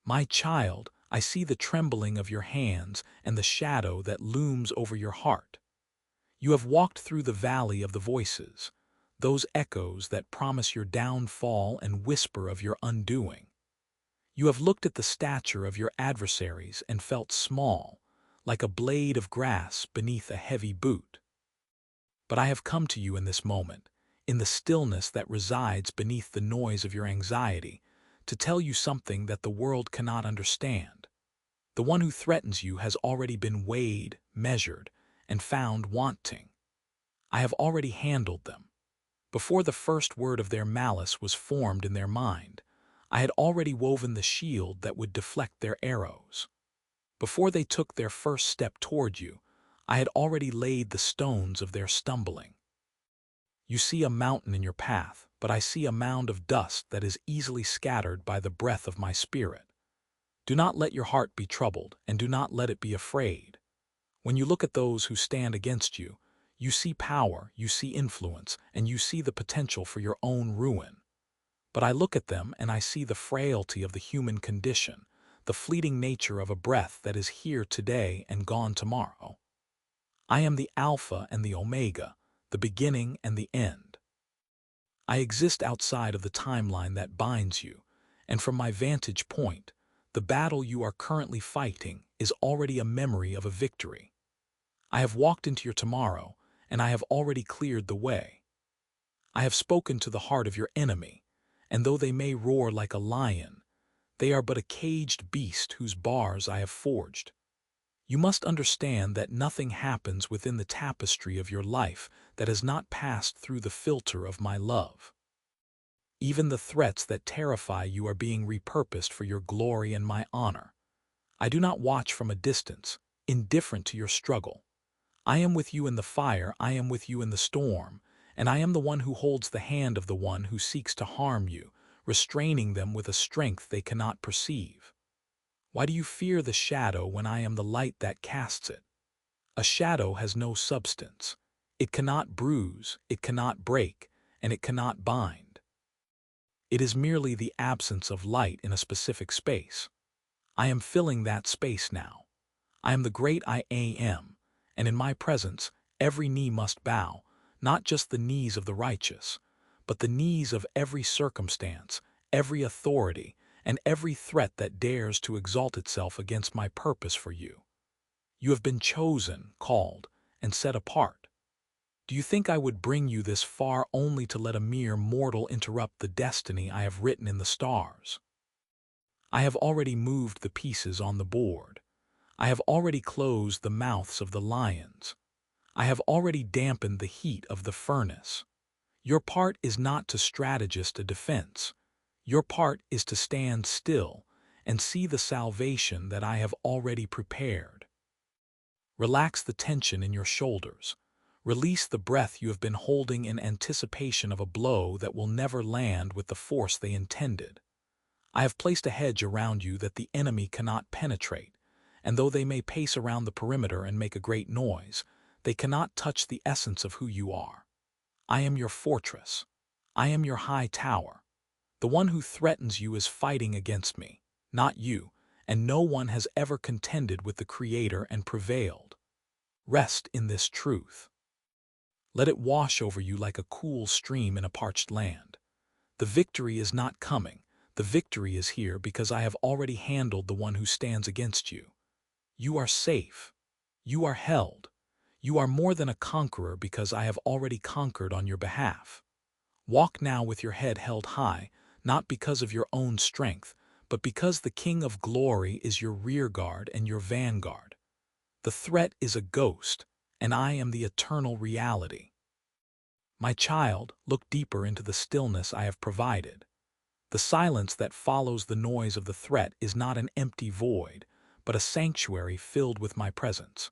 My child, I see the trembling of your hands and the shadow that looms over your heart. You have walked through the valley of the voices, those echoes that promise your downfall and whisper of your undoing. You have looked at the stature of your adversaries and felt small, like a blade of grass beneath a heavy boot. But I have come to you in this moment, in the stillness that resides beneath the noise of your anxiety, to tell you something that the world cannot understand. The one who threatens you has already been weighed, measured, and found wanting. I have already handled them. Before the first word of their malice was formed in their mind, I had already woven the shield that would deflect their arrows. Before they took their first step toward you, I had already laid the stones of their stumbling. You see a mountain in your path, but I see a mound of dust that is easily scattered by the breath of my spirit. Do not let your heart be troubled, and do not let it be afraid. When you look at those who stand against you, you see power, you see influence, and you see the potential for your own ruin. But I look at them and I see the frailty of the human condition, the fleeting nature of a breath that is here today and gone tomorrow. I am the Alpha and the Omega, the beginning and the end. I exist outside of the timeline that binds you, and from my vantage point, the battle you are currently fighting is already a memory of a victory. I have walked into your tomorrow, and I have already cleared the way. I have spoken to the heart of your enemy, and though they may roar like a lion, they are but a caged beast whose bars I have forged. You must understand that nothing happens within the tapestry of your life that has not passed through the filter of my love. Even the threats that terrify you are being repurposed for your glory and my honor. I do not watch from a distance, indifferent to your struggle. I am with you in the fire, I am with you in the storm, and I am the one who holds the hand of the one who seeks to harm you, restraining them with a strength they cannot perceive. Why do you fear the shadow when I am the light that casts it? A shadow has no substance. It cannot bruise, it cannot break, and it cannot bind. It is merely the absence of light in a specific space. I am filling that space now. I am the great I am, and in my presence, every knee must bow, not just the knees of the righteous, but the knees of every circumstance, every authority, and every threat that dares to exalt itself against my purpose for you. You have been chosen, called, and set apart. Do you think I would bring you this far only to let a mere mortal interrupt the destiny I have written in the stars? I have already moved the pieces on the board. I have already closed the mouths of the lions. I have already dampened the heat of the furnace. Your part is not to strategist a defense. Your part is to stand still and see the salvation that I have already prepared. Relax the tension in your shoulders. Release the breath you have been holding in anticipation of a blow that will never land with the force they intended. I have placed a hedge around you that the enemy cannot penetrate, and though they may pace around the perimeter and make a great noise, they cannot touch the essence of who you are. I am your fortress. I am your high tower. The one who threatens you is fighting against me, not you, and no one has ever contended with the Creator and prevailed. Rest in this truth. Let it wash over you like a cool stream in a parched land. The victory is not coming. The victory is here because I have already handled the one who stands against you. You are safe. You are held. You are more than a conqueror because I have already conquered on your behalf. Walk now with your head held high, not because of your own strength, but because the King of Glory is your rearguard and your vanguard. The threat is a ghost, and I am the eternal reality. My child, look deeper into the stillness I have provided. The silence that follows the noise of the threat is not an empty void, but a sanctuary filled with my presence.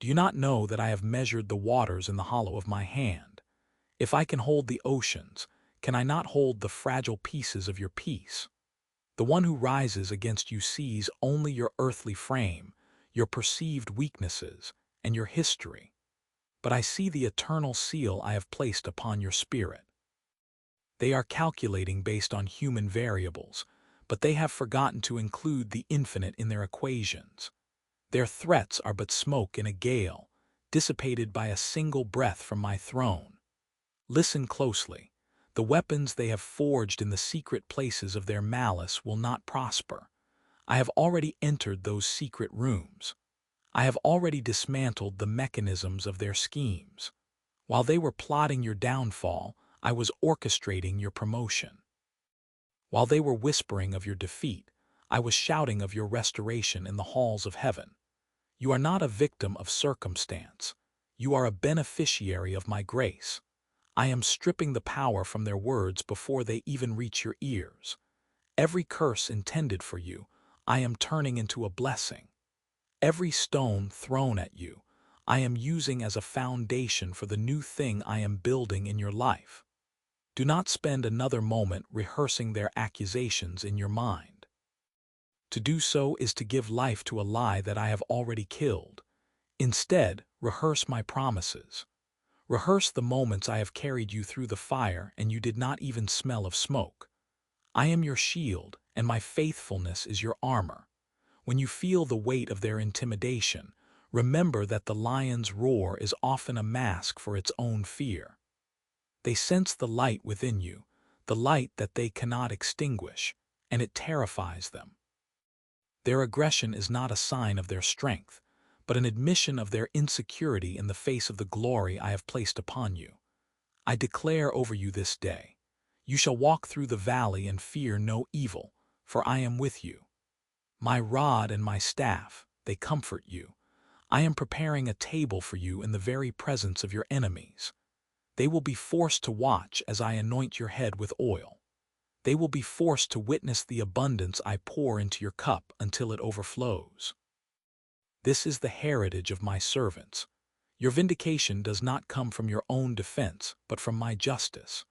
Do you not know that I have measured the waters in the hollow of my hand? If I can hold the oceans, can I not hold the fragile pieces of your peace? The one who rises against you sees only your earthly frame, your perceived weaknesses, and your history. But I see the eternal seal I have placed upon your spirit. They are calculating based on human variables, but they have forgotten to include the infinite in their equations. Their threats are but smoke in a gale, dissipated by a single breath from my throne. Listen closely. The weapons they have forged in the secret places of their malice will not prosper. I have already entered those secret rooms. I have already dismantled the mechanisms of their schemes. While they were plotting your downfall, I was orchestrating your promotion. While they were whispering of your defeat, I was shouting of your restoration in the halls of heaven. You are not a victim of circumstance. You are a beneficiary of my grace. I am stripping the power from their words before they even reach your ears. Every curse intended for you, I am turning into a blessing. Every stone thrown at you, I am using as a foundation for the new thing I am building in your life. Do not spend another moment rehearsing their accusations in your mind. To do so is to give life to a lie that I have already killed. Instead, rehearse my promises. Rehearse the moments I have carried you through the fire and you did not even smell of smoke. I am your shield, and my faithfulness is your armor. When you feel the weight of their intimidation, remember that the lion's roar is often a mask for its own fear. They sense the light within you, the light that they cannot extinguish, and it terrifies them. Their aggression is not a sign of their strength, but an admission of their insecurity in the face of the glory I have placed upon you. I declare over you this day, you shall walk through the valley and fear no evil, for I am with you. My rod and my staff, they comfort you. I am preparing a table for you in the very presence of your enemies. They will be forced to watch as I anoint your head with oil. They will be forced to witness the abundance I pour into your cup until it overflows. This is the heritage of my servants. Your vindication does not come from your own defense, but from my justice.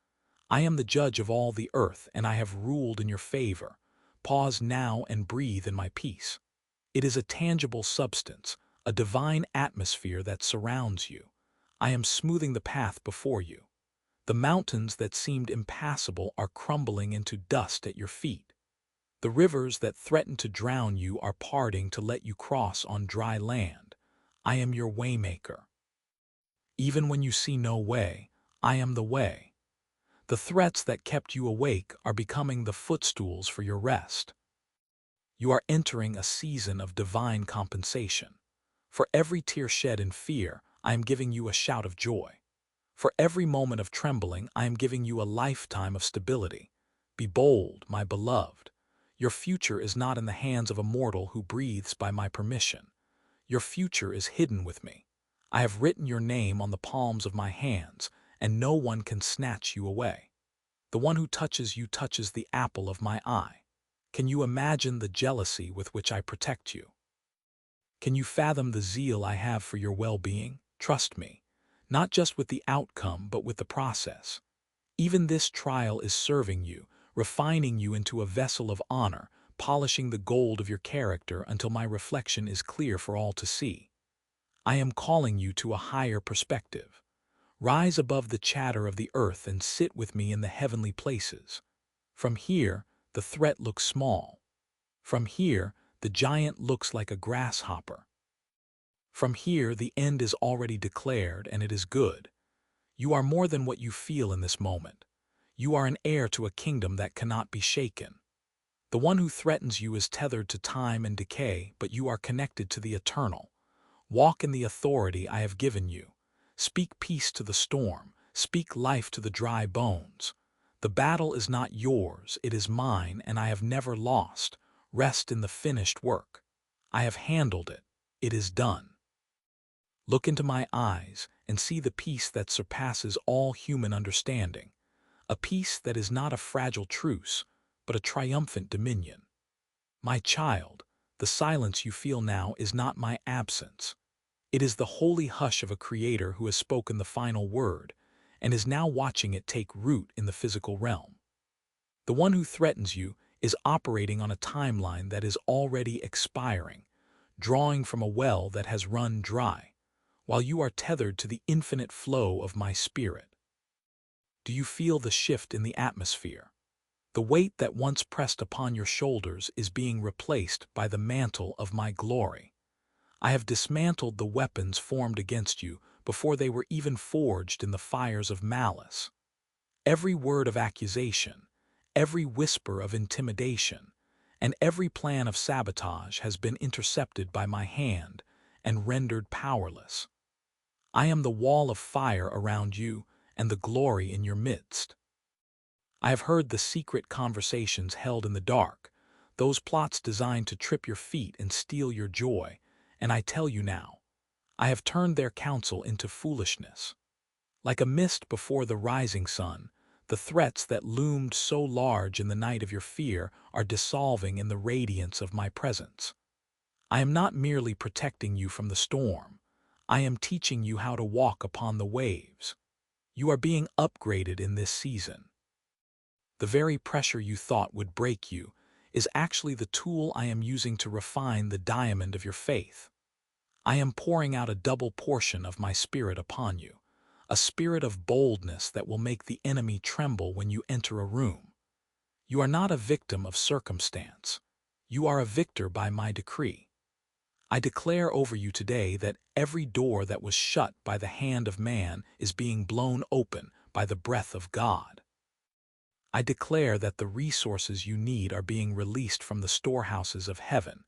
I am the judge of all the earth, and I have ruled in your favor. Pause now and breathe in my peace. It is a tangible substance, a divine atmosphere that surrounds you. I am smoothing the path before you. The mountains that seemed impassable are crumbling into dust at your feet. The rivers that threatened to drown you are parting to let you cross on dry land. I am your waymaker. Even when you see no way, I am the way. The threats that kept you awake are becoming the footstools for your rest. You are entering a season of divine compensation. For every tear shed in fear, I am giving you a shout of joy. For every moment of trembling, I am giving you a lifetime of stability. Be bold, my beloved. Your future is not in the hands of a mortal who breathes by my permission. Your future is hidden with me. I have written your name on the palms of my hands, and no one can snatch you away. The one who touches you touches the apple of my eye. Can you imagine the jealousy with which I protect you? Can you fathom the zeal I have for your well-being? Trust me. Not just with the outcome, but with the process. Even this trial is serving you, refining you into a vessel of honor, polishing the gold of your character until my reflection is clear for all to see. I am calling you to a higher perspective. Rise above the chatter of the earth and sit with me in the heavenly places. From here, the threat looks small. From here, the giant looks like a grasshopper. From here, the end is already declared, and it is good. You are more than what you feel in this moment. You are an heir to a kingdom that cannot be shaken. The one who threatens you is tethered to time and decay, but you are connected to the eternal. Walk in the authority I have given you. Speak peace to the storm. Speak life to the dry bones. The battle is not yours, it is mine, and I have never lost. Rest in the finished work. I have handled it. It is done. Look into my eyes and see the peace that surpasses all human understanding, a peace that is not a fragile truce, but a triumphant dominion. My child, the silence you feel now is not my absence. It is the holy hush of a creator who has spoken the final word and is now watching it take root in the physical realm. The one who threatens you is operating on a timeline that is already expiring, drawing from a well that has run dry, while you are tethered to the infinite flow of my spirit. Do you feel the shift in the atmosphere? The weight that once pressed upon your shoulders is being replaced by the mantle of my glory. I have dismantled the weapons formed against you before they were even forged in the fires of malice. Every word of accusation, every whisper of intimidation, and every plan of sabotage has been intercepted by my hand and rendered powerless. I am the wall of fire around you and the glory in your midst. I have heard the secret conversations held in the dark, those plots designed to trip your feet and steal your joy, and I tell you now, I have turned their counsel into foolishness. Like a mist before the rising sun, the threats that loomed so large in the night of your fear are dissolving in the radiance of my presence. I am not merely protecting you from the storm. I am teaching you how to walk upon the waves. You are being upgraded in this season. The very pressure you thought would break you is actually the tool I am using to refine the diamond of your faith. I am pouring out a double portion of my spirit upon you, a spirit of boldness that will make the enemy tremble when you enter a room. You are not a victim of circumstance. You are a victor by my decree. I declare over you today that every door that was shut by the hand of man is being blown open by the breath of God. I declare that the resources you need are being released from the storehouses of heaven,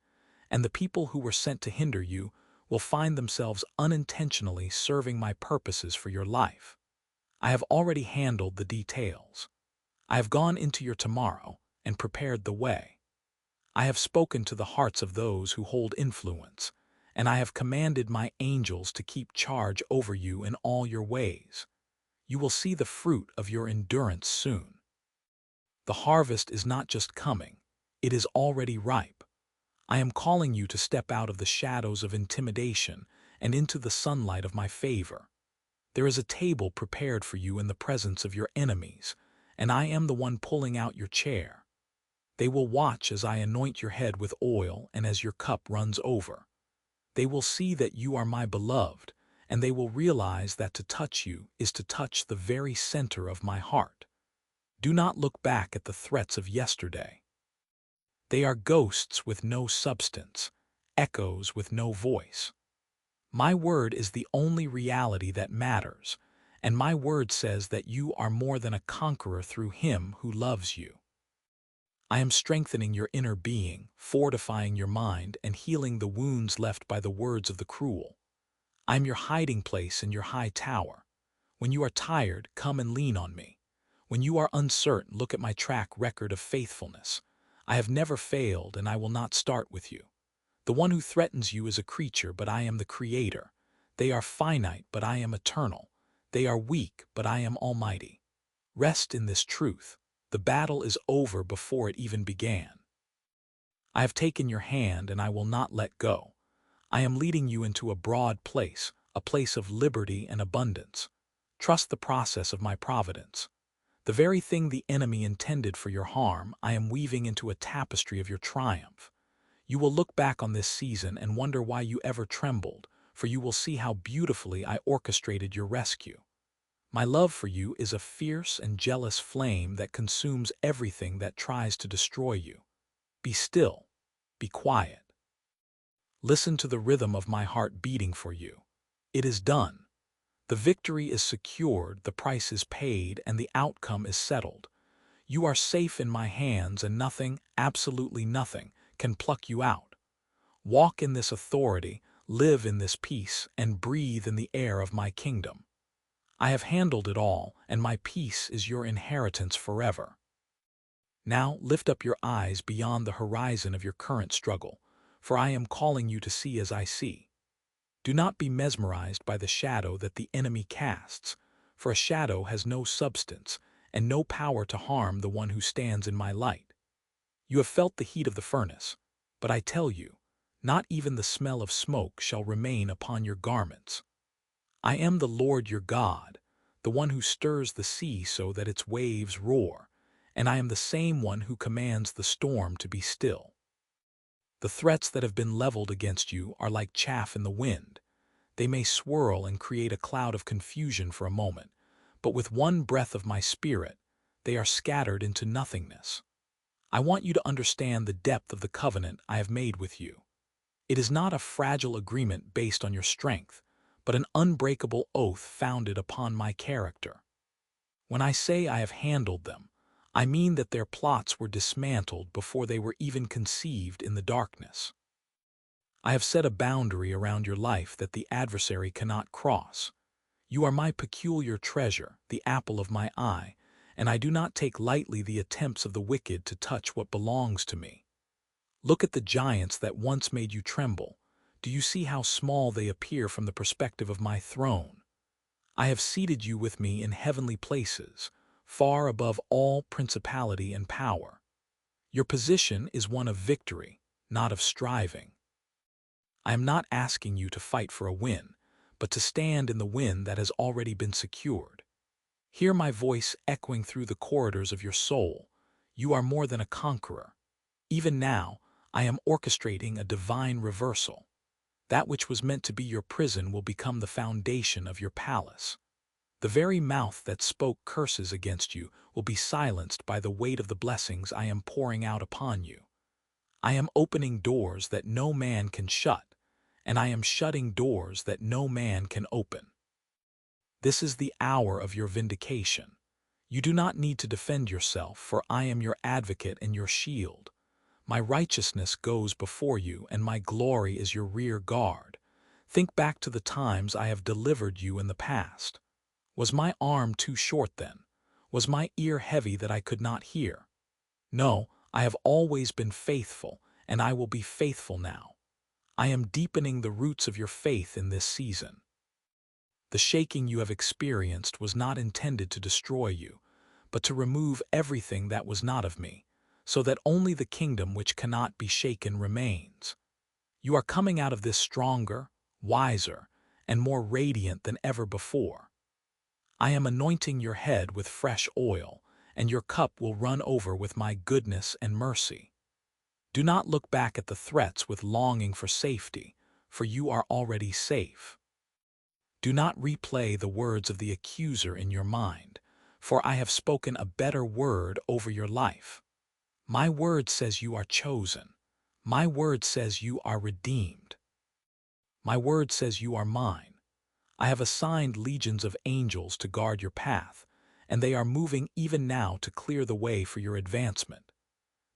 and the people who were sent to hinder you will find themselves unintentionally serving my purposes for your life. I have already handled the details. I have gone into your tomorrow and prepared the way. I have spoken to the hearts of those who hold influence, and I have commanded my angels to keep charge over you in all your ways. You will see the fruit of your endurance soon. The harvest is not just coming, it is already ripe. I am calling you to step out of the shadows of intimidation and into the sunlight of my favor. There is a table prepared for you in the presence of your enemies, and I am the one pulling out your chair. They will watch as I anoint your head with oil and as your cup runs over. They will see that you are my beloved, and they will realize that to touch you is to touch the very center of my heart. Do not look back at the threats of yesterday. They are ghosts with no substance, echoes with no voice. My word is the only reality that matters, and my word says that you are more than a conqueror through Him who loves you. I am strengthening your inner being, fortifying your mind, and healing the wounds left by the words of the cruel. I am your hiding place in your high tower. When you are tired, come and lean on me. When you are uncertain, look at my track record of faithfulness. I have never failed, and I will not start with you. The one who threatens you is a creature, but I am the Creator. They are finite, but I am eternal. They are weak, but I am almighty. Rest in this truth. The battle is over before it even began. I have taken your hand, and I will not let go. I am leading you into a broad place, a place of liberty and abundance. Trust the process of my providence. The very thing the enemy intended for your harm, I am weaving into a tapestry of your triumph. You will look back on this season and wonder why you ever trembled, for you will see how beautifully I orchestrated your rescue. My love for you is a fierce and jealous flame that consumes everything that tries to destroy you. Be still. Be quiet. Listen to the rhythm of my heart beating for you. It is done. The victory is secured, the price is paid, and the outcome is settled. You are safe in my hands, and nothing, absolutely nothing, can pluck you out. Walk in this authority, live in this peace, and breathe in the air of my kingdom. I have handled it all, and my peace is your inheritance forever. Now lift up your eyes beyond the horizon of your current struggle, for I am calling you to see as I see. Do not be mesmerized by the shadow that the enemy casts, for a shadow has no substance and no power to harm the one who stands in my light. You have felt the heat of the furnace, but I tell you, not even the smell of smoke shall remain upon your garments. I am the Lord your God, the one who stirs the sea so that its waves roar, and I am the same one who commands the storm to be still. The threats that have been leveled against you are like chaff in the wind. They may swirl and create a cloud of confusion for a moment, but with one breath of my spirit, they are scattered into nothingness. I want you to understand the depth of the covenant I have made with you. It is not a fragile agreement based on your strength, but an unbreakable oath founded upon my character. When I say I have handled them, I mean that their plots were dismantled before they were even conceived in the darkness. I have set a boundary around your life that the adversary cannot cross. You are my peculiar treasure, the apple of my eye, and I do not take lightly the attempts of the wicked to touch what belongs to me. Look at the giants that once made you tremble. Do you see how small they appear from the perspective of my throne? I have seated you with me in heavenly places, far above all principality and power. Your position is one of victory, not of striving. I am not asking you to fight for a win, but to stand in the win that has already been secured. Hear my voice echoing through the corridors of your soul. You are more than a conqueror. Even now, I am orchestrating a divine reversal. That which was meant to be your prison will become the foundation of your palace. The very mouth that spoke curses against you will be silenced by the weight of the blessings I am pouring out upon you. I am opening doors that no man can shut, and I am shutting doors that no man can open. This is the hour of your vindication. You do not need to defend yourself, for I am your advocate and your shield. My righteousness goes before you, and my glory is your rear guard. Think back to the times I have delivered you in the past. Was my arm too short then? Was my ear heavy that I could not hear? No, I have always been faithful, and I will be faithful now. I am deepening the roots of your faith in this season. The shaking you have experienced was not intended to destroy you, but to remove everything that was not of me, so that only the kingdom which cannot be shaken remains. You are coming out of this stronger, wiser, and more radiant than ever before. I am anointing your head with fresh oil, and your cup will run over with my goodness and mercy. Do not look back at the threats with longing for safety, for you are already safe. Do not replay the words of the accuser in your mind, for I have spoken a better word over your life. My word says you are chosen. My word says you are redeemed. My word says you are mine. I have assigned legions of angels to guard your path, and they are moving even now to clear the way for your advancement.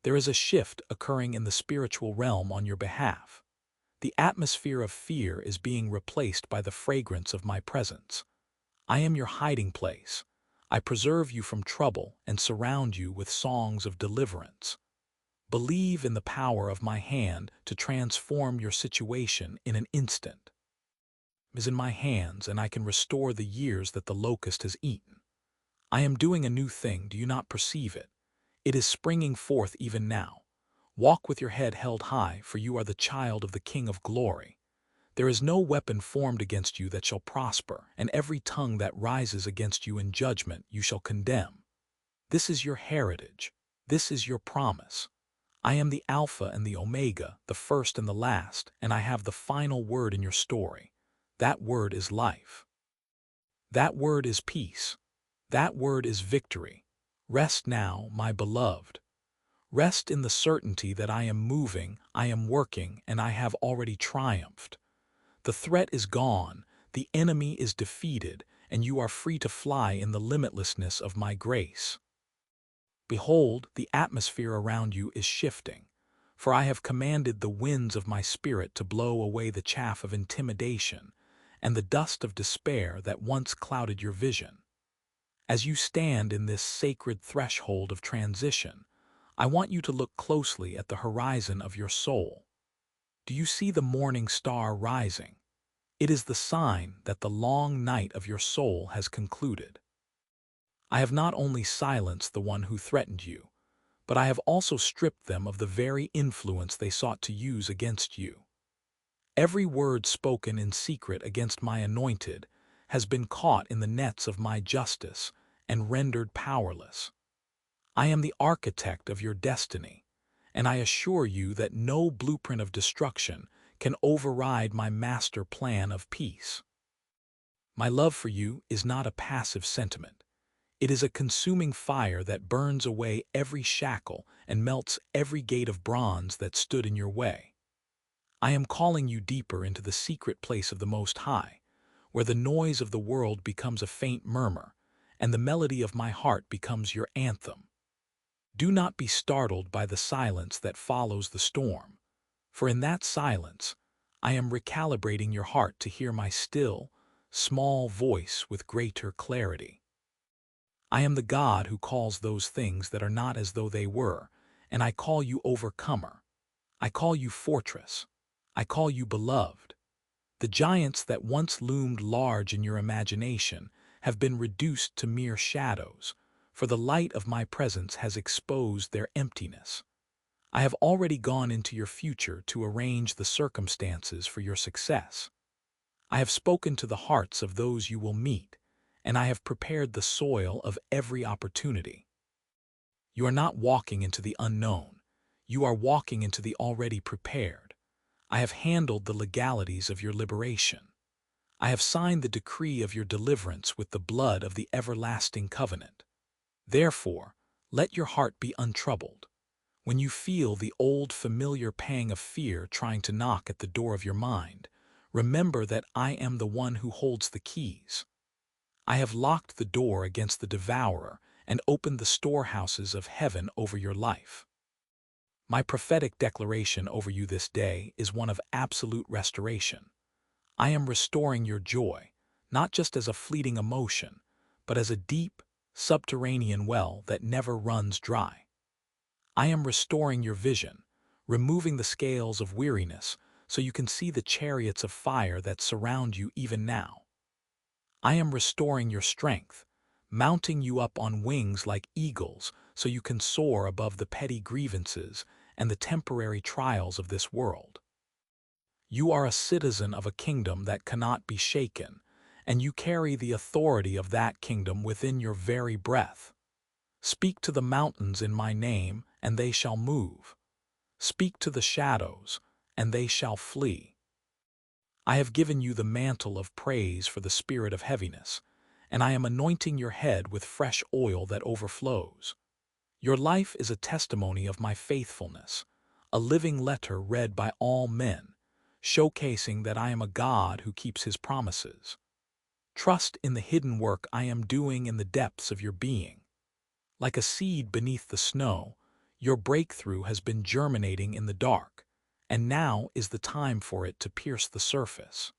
There is a shift occurring in the spiritual realm on your behalf. The atmosphere of fear is being replaced by the fragrance of my presence. I am your hiding place. I preserve you from trouble and surround you with songs of deliverance. Believe in the power of my hand to transform your situation in an instant. It is in my hands, and I can restore the years that the locust has eaten. I am doing a new thing, do you not perceive it? It is springing forth even now. Walk with your head held high, for you are the child of the King of glory. There is no weapon formed against you that shall prosper, and every tongue that rises against you in judgment you shall condemn. This is your heritage. This is your promise. I am the Alpha and the Omega, the first and the last, and I have the final word in your story. That word is life. That word is peace. That word is victory. Rest now, my beloved. Rest in the certainty that I am moving, I am working, and I have already triumphed. The threat is gone, the enemy is defeated, and you are free to fly in the limitlessness of my grace. Behold, the atmosphere around you is shifting, for I have commanded the winds of my spirit to blow away the chaff of intimidation and the dust of despair that once clouded your vision. As you stand in this sacred threshold of transition, I want you to look closely at the horizon of your soul. Do you see the morning star rising? It is the sign that the long night of your soul has concluded. I have not only silenced the one who threatened you, but I have also stripped them of the very influence they sought to use against you. Every word spoken in secret against my anointed has been caught in the nets of my justice and rendered powerless. I am the architect of your destiny, and I assure you that no blueprint of destruction can override my master plan of peace. My love for you is not a passive sentiment. It is a consuming fire that burns away every shackle and melts every gate of bronze that stood in your way. I am calling you deeper into the secret place of the Most High, where the noise of the world becomes a faint murmur, and the melody of my heart becomes your anthem. Do not be startled by the silence that follows the storm, for in that silence, I am recalibrating your heart to hear my still, small voice with greater clarity. I am the God who calls those things that are not as though they were, and I call you overcomer. I call you fortress. I call you beloved. The giants that once loomed large in your imagination have been reduced to mere shadows, for the light of my presence has exposed their emptiness. I have already gone into your future to arrange the circumstances for your success. I have spoken to the hearts of those you will meet, and I have prepared the soil of every opportunity. You are not walking into the unknown. You are walking into the already prepared. I have handled the legalities of your liberation. I have signed the decree of your deliverance with the blood of the everlasting covenant. Therefore, let your heart be untroubled. When you feel the old familiar pang of fear trying to knock at the door of your mind, remember that I am the one who holds the keys. I have locked the door against the devourer and opened the storehouses of heaven over your life. My prophetic declaration over you this day is one of absolute restoration. I am restoring your joy, not just as a fleeting emotion, but as a deep, subterranean well that never runs dry. I am restoring your vision, removing the scales of weariness so you can see the chariots of fire that surround you even now. I am restoring your strength, mounting you up on wings like eagles so you can soar above the petty grievances and the temporary trials of this world. You are a citizen of a kingdom that cannot be shaken, and you carry the authority of that kingdom within your very breath. Speak to the mountains in my name, and they shall move. Speak to the shadows, and they shall flee. I have given you the mantle of praise for the spirit of heaviness, and I am anointing your head with fresh oil that overflows. Your life is a testimony of my faithfulness, a living letter read by all men, showcasing that I am a God who keeps his promises. Trust in the hidden work I am doing in the depths of your being. Like a seed beneath the snow, your breakthrough has been germinating in the dark, and now is the time for it to pierce the surface.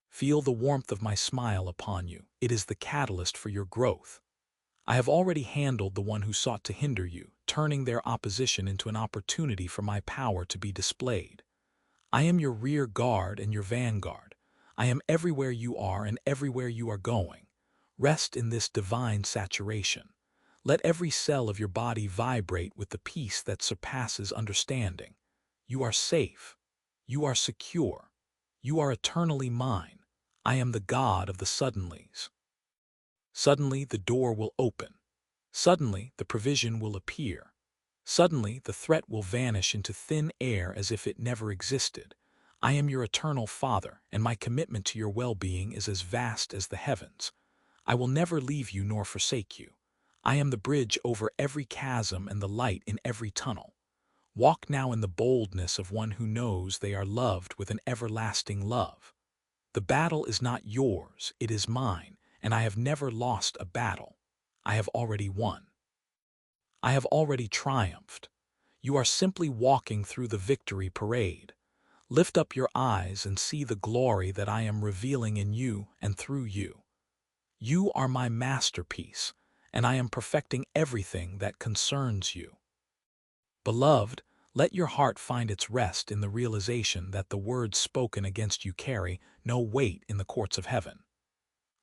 Feel the warmth of my smile upon you. It is the catalyst for your growth. I have already handled the one who sought to hinder you, turning their opposition into an opportunity for my power to be displayed. I am your rear guard and your vanguard. I am everywhere you are and everywhere you are going. Rest in this divine saturation. Let every cell of your body vibrate with the peace that surpasses understanding. You are safe. You are secure. You are eternally mine. I am the God of the suddenlies. Suddenly the door will open. Suddenly the provision will appear. Suddenly the threat will vanish into thin air as if it never existed. I am your eternal Father, and my commitment to your well-being is as vast as the heavens. I will never leave you nor forsake you. I am the bridge over every chasm and the light in every tunnel. Walk now in the boldness of one who knows they are loved with an everlasting love. The battle is not yours, it is mine, and I have never lost a battle. I have already won. I have already triumphed. You are simply walking through the victory parade. Lift up your eyes and see the glory that I am revealing in you and through you. You are my masterpiece, and I am perfecting everything that concerns you. Beloved, let your heart find its rest in the realization that the words spoken against you carry no weight in the courts of heaven.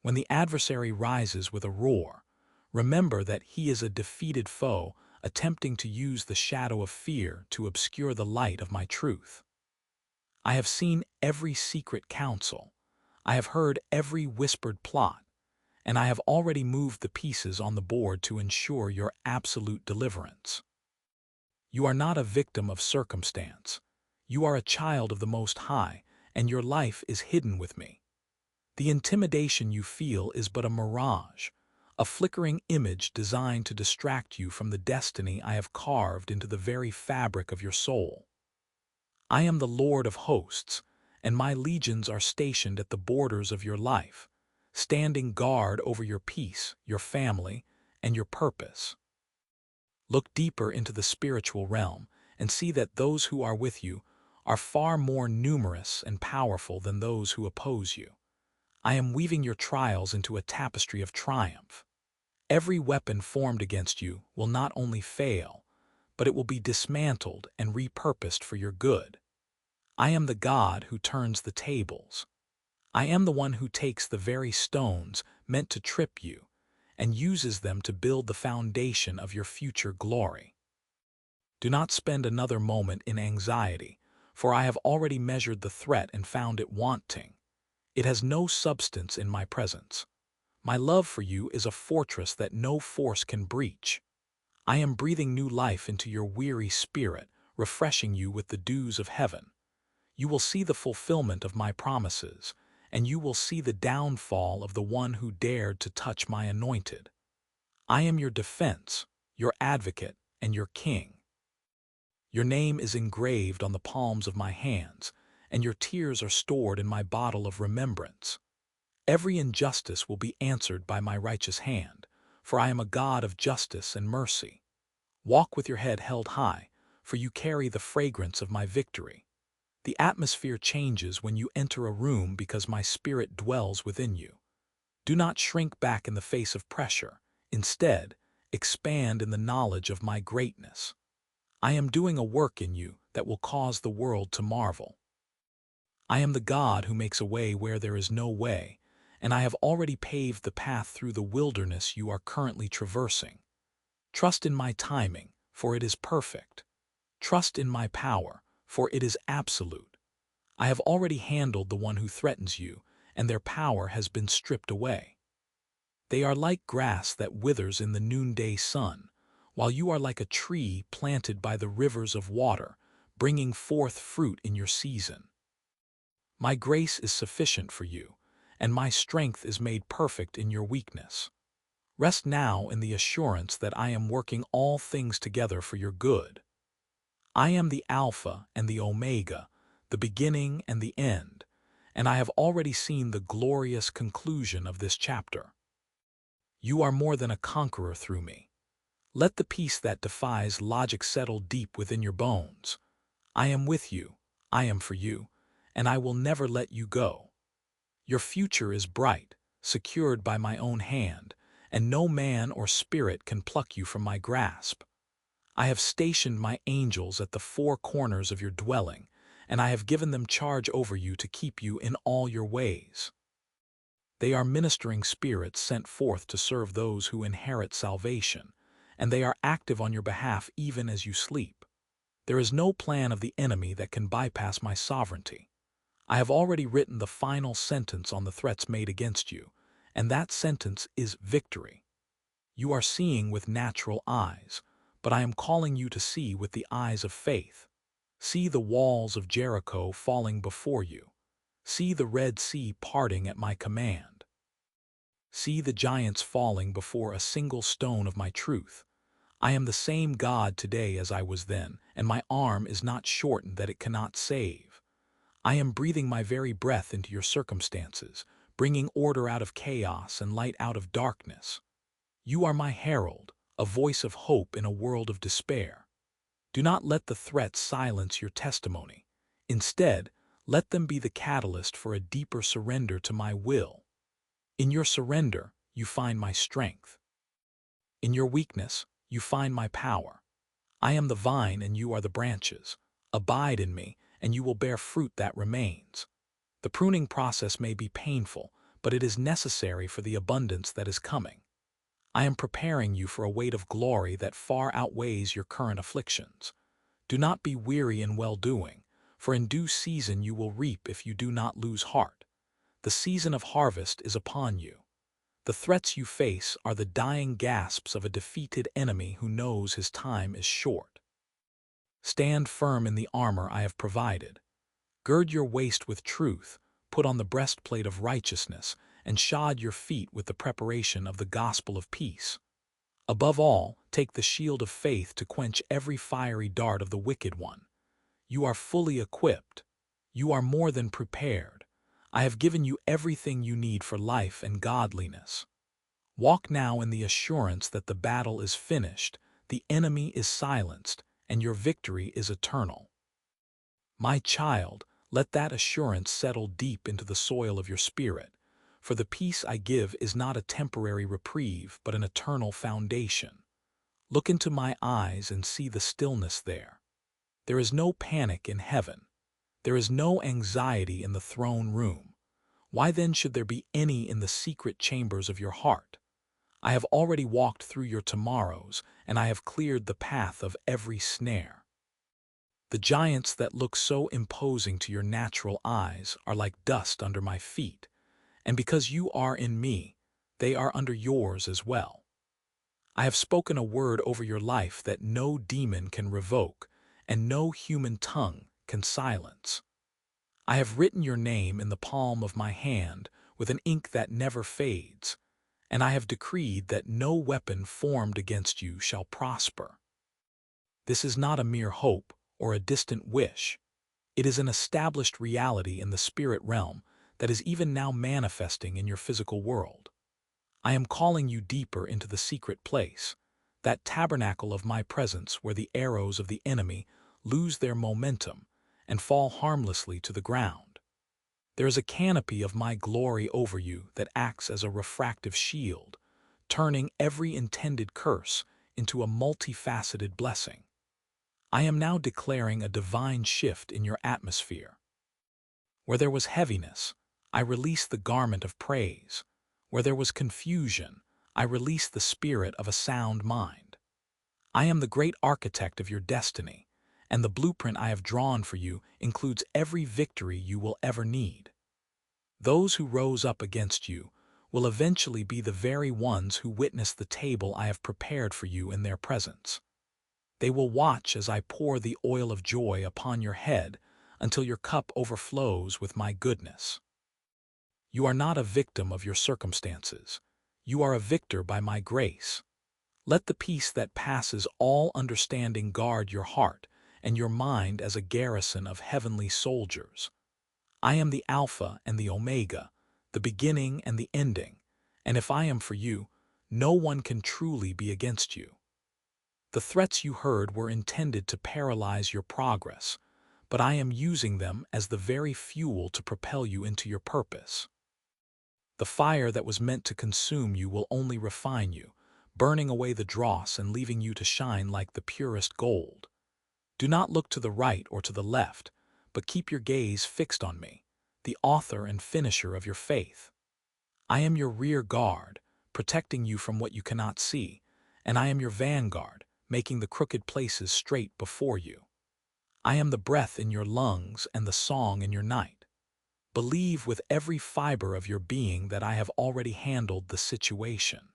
When the adversary rises with a roar, remember that he is a defeated foe attempting to use the shadow of fear to obscure the light of my truth. I have seen every secret counsel. I have heard every whispered plot, and I have already moved the pieces on the board to ensure your absolute deliverance. You are not a victim of circumstance. You are a child of the Most High, and your life is hidden with me. The intimidation you feel is but a mirage, a flickering image designed to distract you from the destiny I have carved into the very fabric of your soul. I am the Lord of hosts, and my legions are stationed at the borders of your life, standing guard over your peace, your family, and your purpose. Look deeper into the spiritual realm and see that those who are with you are far more numerous and powerful than those who oppose you. I am weaving your trials into a tapestry of triumph. Every weapon formed against you will not only fail, but it will be dismantled and repurposed for your good. I am the God who turns the tables. I am the one who takes the very stones meant to trip you and uses them to build the foundation of your future glory. Do not spend another moment in anxiety, for I have already measured the threat and found it wanting. It has no substance in my presence. My love for you is a fortress that no force can breach. I am breathing new life into your weary spirit, refreshing you with the dews of heaven. You will see the fulfillment of my promises, and you will see the downfall of the one who dared to touch my anointed. I am your defense, your advocate, and your king. Your name is engraved on the palms of my hands, and your tears are stored in my bottle of remembrance. Every injustice will be answered by my righteous hand, for I am a God of justice and mercy. Walk with your head held high, for you carry the fragrance of my victory. The atmosphere changes when you enter a room because my spirit dwells within you. Do not shrink back in the face of pressure. Instead, expand in the knowledge of my greatness. I am doing a work in you that will cause the world to marvel. I am the God who makes a way where there is no way, and I have already paved the path through the wilderness you are currently traversing. Trust in my timing, for it is perfect. Trust in my power, for it is absolute. I have already handled the one who threatens you, and their power has been stripped away. They are like grass that withers in the noonday sun, while you are like a tree planted by the rivers of water, bringing forth fruit in your season. My grace is sufficient for you, and my strength is made perfect in your weakness. Rest now in the assurance that I am working all things together for your good. I am the Alpha and the Omega, the beginning and the end, and I have already seen the glorious conclusion of this chapter. You are more than a conqueror through me. Let the peace that defies logic settle deep within your bones. I am with you, I am for you, and I will never let you go. Your future is bright, secured by my own hand, and no man or spirit can pluck you from my grasp. I have stationed my angels at the four corners of your dwelling, and I have given them charge over you to keep you in all your ways. They are ministering spirits sent forth to serve those who inherit salvation, and they are active on your behalf even as you sleep. There is no plan of the enemy that can bypass my sovereignty. I have already written the final sentence on the threats made against you, and that sentence is victory. You are seeing with natural eyes, but I am calling you to see with the eyes of faith. See the walls of Jericho falling before you. See the Red Sea parting at my command. See the giants falling before a single stone of my truth. I am the same God today as I was then, and my arm is not shortened that it cannot save. I am breathing my very breath into your circumstances, bringing order out of chaos and light out of darkness. You are my herald, a voice of hope in a world of despair. Do not let the threats silence your testimony. Instead, let them be the catalyst for a deeper surrender to my will. In your surrender, you find my strength. In your weakness, you find my power. I am the vine and you are the branches. Abide in me, and you will bear fruit that remains. The pruning process may be painful, but it is necessary for the abundance that is coming. I am preparing you for a weight of glory that far outweighs your current afflictions. Do not be weary in well-doing, for in due season you will reap if you do not lose heart. The season of harvest is upon you. The threats you face are the dying gasps of a defeated enemy who knows his time is short. Stand firm in the armor I have provided. Gird your waist with truth, put on the breastplate of righteousness, and shod your feet with the preparation of the gospel of peace. Above all, take the shield of faith to quench every fiery dart of the wicked one. You are fully equipped. You are more than prepared. I have given you everything you need for life and godliness. Walk now in the assurance that the battle is finished, the enemy is silenced, and your victory is eternal. My child, let that assurance settle deep into the soil of your spirit, for the peace I give is not a temporary reprieve but an eternal foundation. Look into my eyes and see the stillness there. There is no panic in heaven. There is no anxiety in the throne room. Why then should there be any in the secret chambers of your heart? I have already walked through your tomorrows, and I have cleared the path of every snare. The giants that look so imposing to your natural eyes are like dust under my feet, and because you are in me, they are under yours as well. I have spoken a word over your life that no demon can revoke, and no human tongue can silence. I have written your name in the palm of my hand with an ink that never fades, and I have decreed that no weapon formed against you shall prosper. This is not a mere hope or a distant wish. It is an established reality in the spirit realm that is even now manifesting in your physical world. I am calling you deeper into the secret place, that tabernacle of my presence where the arrows of the enemy lose their momentum and fall harmlessly to the ground. There is a canopy of my glory over you that acts as a refractive shield, turning every intended curse into a multifaceted blessing. I am now declaring a divine shift in your atmosphere. Where there was heaviness, I release the garment of praise. Where there was confusion, I release the spirit of a sound mind. I am the great architect of your destiny, and the blueprint I have drawn for you includes every victory you will ever need. Those who rose up against you will eventually be the very ones who witness the table I have prepared for you in their presence. They will watch as I pour the oil of joy upon your head until your cup overflows with my goodness. You are not a victim of your circumstances. You are a victor by my grace. Let the peace that passes all understanding guard your heart and your mind as a garrison of heavenly soldiers. I am the Alpha and the Omega, the beginning and the ending, and if I am for you, no one can truly be against you. The threats you heard were intended to paralyze your progress, but I am using them as the very fuel to propel you into your purpose. The fire that was meant to consume you will only refine you, burning away the dross and leaving you to shine like the purest gold. Do not look to the right or to the left, but keep your gaze fixed on me, the author and finisher of your faith. I am your rear guard, protecting you from what you cannot see, and I am your vanguard, making the crooked places straight before you. I am the breath in your lungs and the song in your night. Believe with every fiber of your being that I have already handled the situation.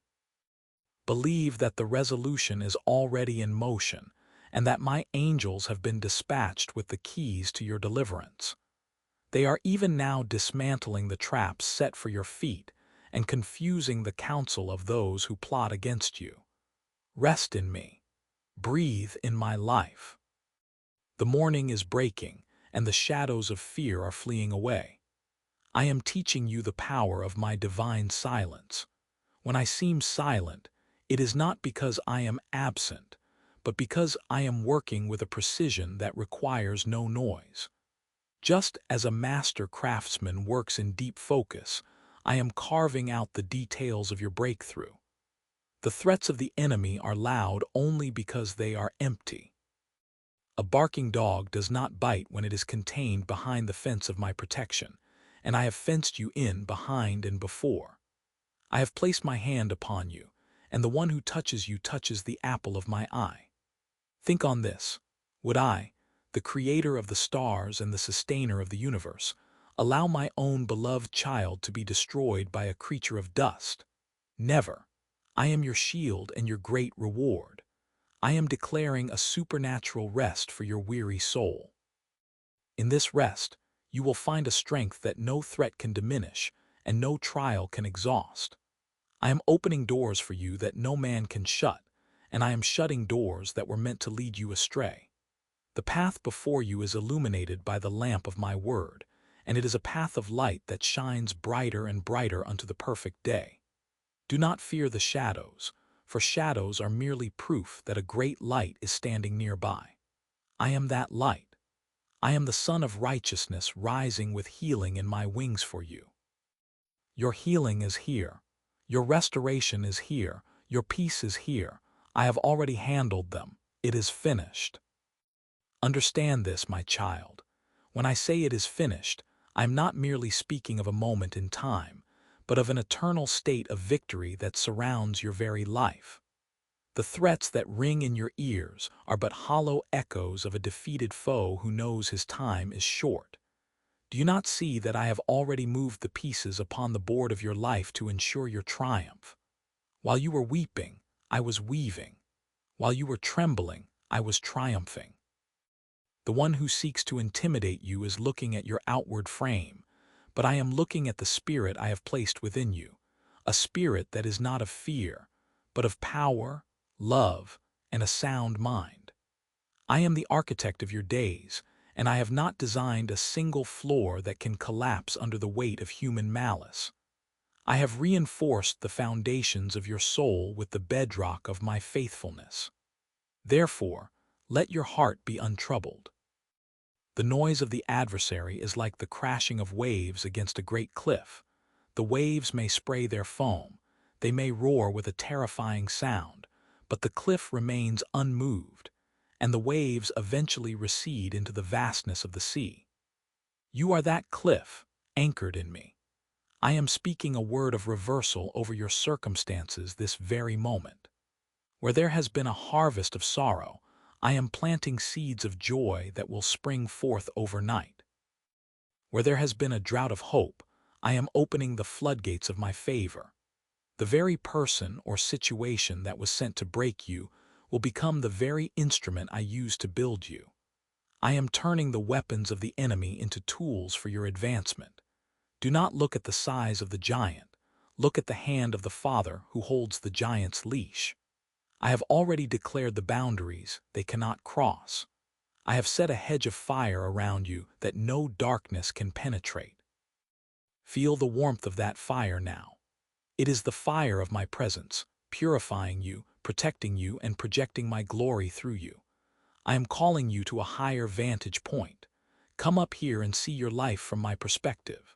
Believe that the resolution is already in motion and that my angels have been dispatched with the keys to your deliverance. They are even now dismantling the traps set for your feet and confusing the counsel of those who plot against you. Rest in me. Breathe in my life. The morning is breaking, and the shadows of fear are fleeing away. I am teaching you the power of my divine silence. When I seem silent, it is not because I am absent, but because I am working with a precision that requires no noise. Just as a master craftsman works in deep focus, I am carving out the details of your breakthrough. The threats of the enemy are loud only because they are empty. A barking dog does not bite when it is contained behind the fence of my protection, and I have fenced you in behind and before. I have placed my hand upon you, and the one who touches you touches the apple of my eye. Think on this. Would I, the creator of the stars and the sustainer of the universe, allow my own beloved child to be destroyed by a creature of dust? Never. I am your shield and your great reward. I am declaring a supernatural rest for your weary soul. In this rest, you will find a strength that no threat can diminish, and no trial can exhaust. I am opening doors for you that no man can shut, and I am shutting doors that were meant to lead you astray. The path before you is illuminated by the lamp of my word, and it is a path of light that shines brighter and brighter unto the perfect day. Do not fear the shadows, for shadows are merely proof that a great light is standing nearby. I am that light. I am the Son of Righteousness rising with healing in my wings for you. Your healing is here. Your restoration is here. Your peace is here. I have already handled them. It is finished. Understand this, my child. When I say it is finished, I am not merely speaking of a moment in time, but of an eternal state of victory that surrounds your very life. The threats that ring in your ears are but hollow echoes of a defeated foe who knows his time is short. Do you not see that I have already moved the pieces upon the board of your life to ensure your triumph? While you were weeping, I was weaving. While you were trembling, I was triumphing. The one who seeks to intimidate you is looking at your outward frame, but I am looking at the spirit I have placed within you, a spirit that is not of fear, but of power, love, and a sound mind. I am the architect of your days, and I have not designed a single floor that can collapse under the weight of human malice. I have reinforced the foundations of your soul with the bedrock of my faithfulness. Therefore, let your heart be untroubled. The noise of the adversary is like the crashing of waves against a great cliff. The waves may spray their foam, they may roar with a terrifying sound, but the cliff remains unmoved, and the waves eventually recede into the vastness of the sea. You are that cliff, anchored in me. I am speaking a word of reversal over your circumstances this very moment. Where there has been a harvest of sorrow, I am planting seeds of joy that will spring forth overnight. Where there has been a drought of hope, I am opening the floodgates of my favor. The very person or situation that was sent to break you will become the very instrument I use to build you. I am turning the weapons of the enemy into tools for your advancement. Do not look at the size of the giant. Look at the hand of the Father who holds the giant's leash. I have already declared the boundaries they cannot cross. I have set a hedge of fire around you that no darkness can penetrate. Feel the warmth of that fire now. It is the fire of my presence, purifying you, protecting you, and projecting my glory through you. I am calling you to a higher vantage point. Come up here and see your life from my perspective.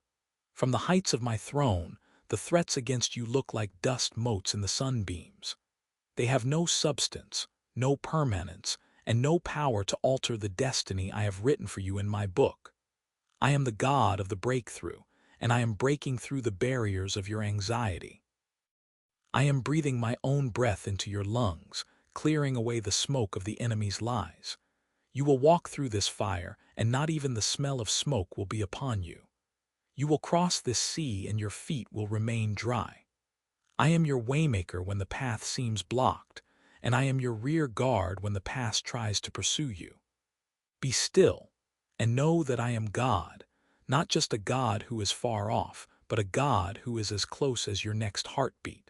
From the heights of my throne, the threats against you look like dust motes in the sunbeams. They have no substance, no permanence, and no power to alter the destiny I have written for you in my book. I am the God of the breakthrough, and I am breaking through the barriers of your anxiety. I am breathing my own breath into your lungs, clearing away the smoke of the enemy's lies. You will walk through this fire, and not even the smell of smoke will be upon you. You will cross this sea, and your feet will remain dry. I am your waymaker when the path seems blocked, and I am your rear guard when the past tries to pursue you. Be still, and know that I am God, not just a God who is far off, but a God who is as close as your next heartbeat.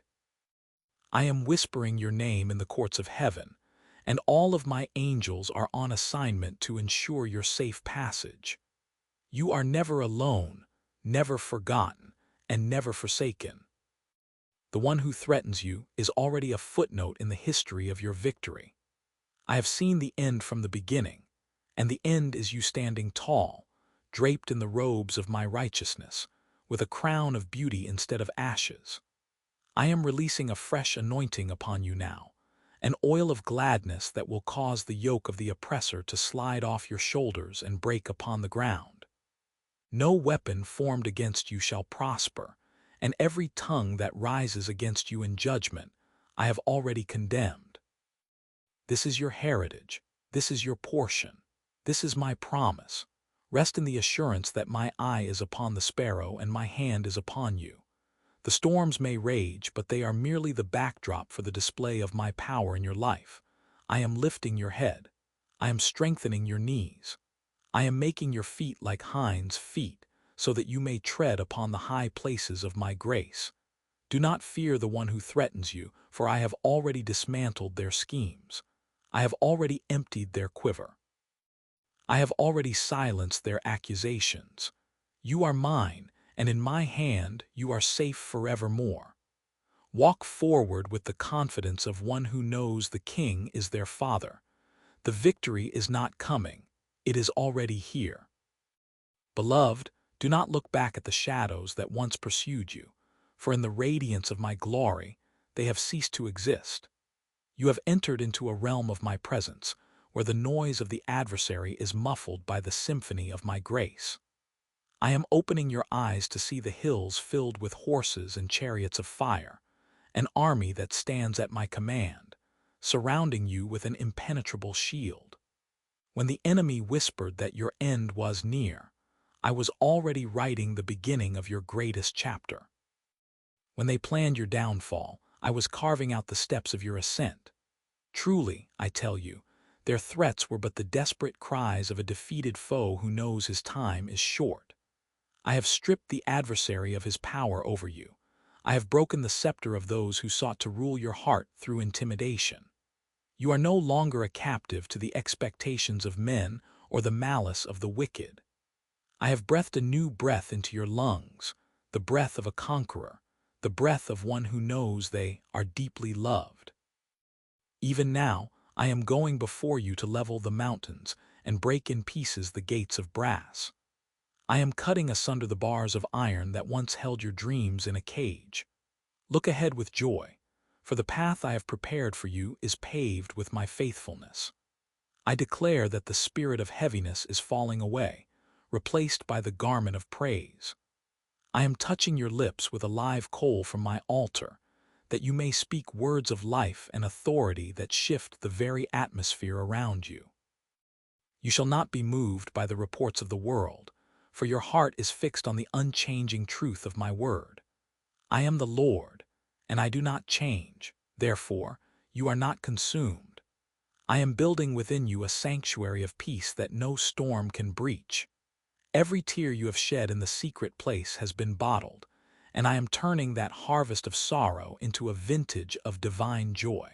I am whispering your name in the courts of heaven, and all of my angels are on assignment to ensure your safe passage. You are never alone, never forgotten, and never forsaken. The one who threatens you is already a footnote in the history of your victory. I have seen the end from the beginning, and the end is you standing tall, draped in the robes of my righteousness, with a crown of beauty instead of ashes. I am releasing a fresh anointing upon you now, an oil of gladness that will cause the yoke of the oppressor to slide off your shoulders and break upon the ground. No weapon formed against you shall prosper, and every tongue that rises against you in judgment, I have already condemned. This is your heritage. This is your portion. This is my promise. Rest in the assurance that my eye is upon the sparrow and my hand is upon you. The storms may rage, but they are merely the backdrop for the display of my power in your life. I am lifting your head. I am strengthening your knees. I am making your feet like hinds' feet, so that you may tread upon the high places of my grace. Do not fear the one who threatens you, for I have already dismantled their schemes. I have already emptied their quiver. I have already silenced their accusations. You are mine, and in my hand you are safe forevermore. Walk forward with the confidence of one who knows the king is their father. The victory is not coming, it is already here. Beloved, do not look back at the shadows that once pursued you, for in the radiance of my glory they have ceased to exist. You have entered into a realm of my presence, where the noise of the adversary is muffled by the symphony of my grace. I am opening your eyes to see the hills filled with horses and chariots of fire, an army that stands at my command, surrounding you with an impenetrable shield. When the enemy whispered that your end was near, I was already writing the beginning of your greatest chapter. When they planned your downfall, I was carving out the steps of your ascent. Truly, I tell you, their threats were but the desperate cries of a defeated foe who knows his time is short. I have stripped the adversary of his power over you. I have broken the scepter of those who sought to rule your heart through intimidation. You are no longer a captive to the expectations of men or the malice of the wicked. I have breathed a new breath into your lungs, the breath of a conqueror, the breath of one who knows they are deeply loved. Even now, I am going before you to level the mountains and break in pieces the gates of brass. I am cutting asunder the bars of iron that once held your dreams in a cage. Look ahead with joy, for the path I have prepared for you is paved with my faithfulness. I declare that the spirit of heaviness is falling away, replaced by the garment of praise. I am touching your lips with a live coal from my altar, that you may speak words of life and authority that shift the very atmosphere around you. You shall not be moved by the reports of the world, for your heart is fixed on the unchanging truth of my word. I am the Lord, and I do not change, therefore you are not consumed. I am building within you a sanctuary of peace that no storm can breach. Every tear you have shed in the secret place has been bottled, and I am turning that harvest of sorrow into a vintage of divine joy.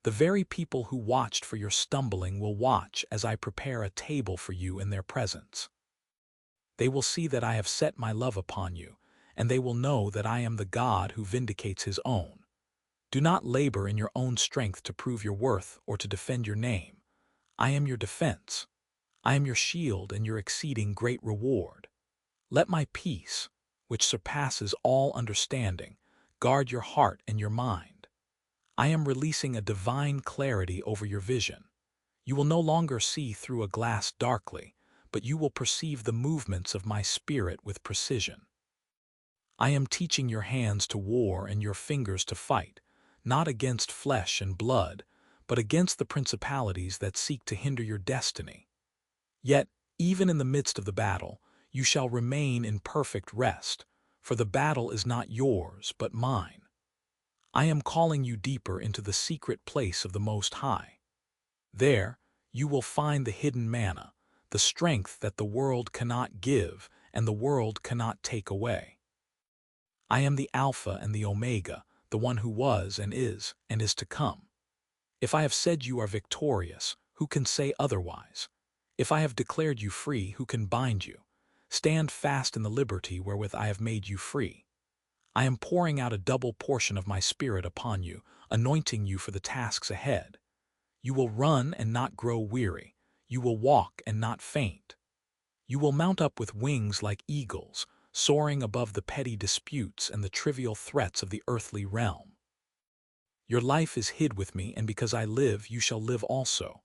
The very people who watched for your stumbling will watch as I prepare a table for you in their presence. They will see that I have set my love upon you, and they will know that I am the God who vindicates his own. Do not labor in your own strength to prove your worth or to defend your name. I am your defense. I am your shield and your exceeding great reward. Let my peace, which surpasses all understanding, guard your heart and your mind. I am releasing a divine clarity over your vision. You will no longer see through a glass darkly, but you will perceive the movements of my spirit with precision. I am teaching your hands to war and your fingers to fight, not against flesh and blood, but against the principalities that seek to hinder your destiny. Yet, even in the midst of the battle, you shall remain in perfect rest, for the battle is not yours, but mine. I am calling you deeper into the secret place of the Most High. There, you will find the hidden manna, the strength that the world cannot give and the world cannot take away. I am the Alpha and the Omega, the one who was and is to come. If I have said you are victorious, who can say otherwise? If I have declared you free, who can bind you? Stand fast in the liberty wherewith I have made you free. I am pouring out a double portion of my Spirit upon you, anointing you for the tasks ahead. You will run and not grow weary. You will walk and not faint. You will mount up with wings like eagles, soaring above the petty disputes and the trivial threats of the earthly realm. Your life is hid with me, and because I live, you shall live also.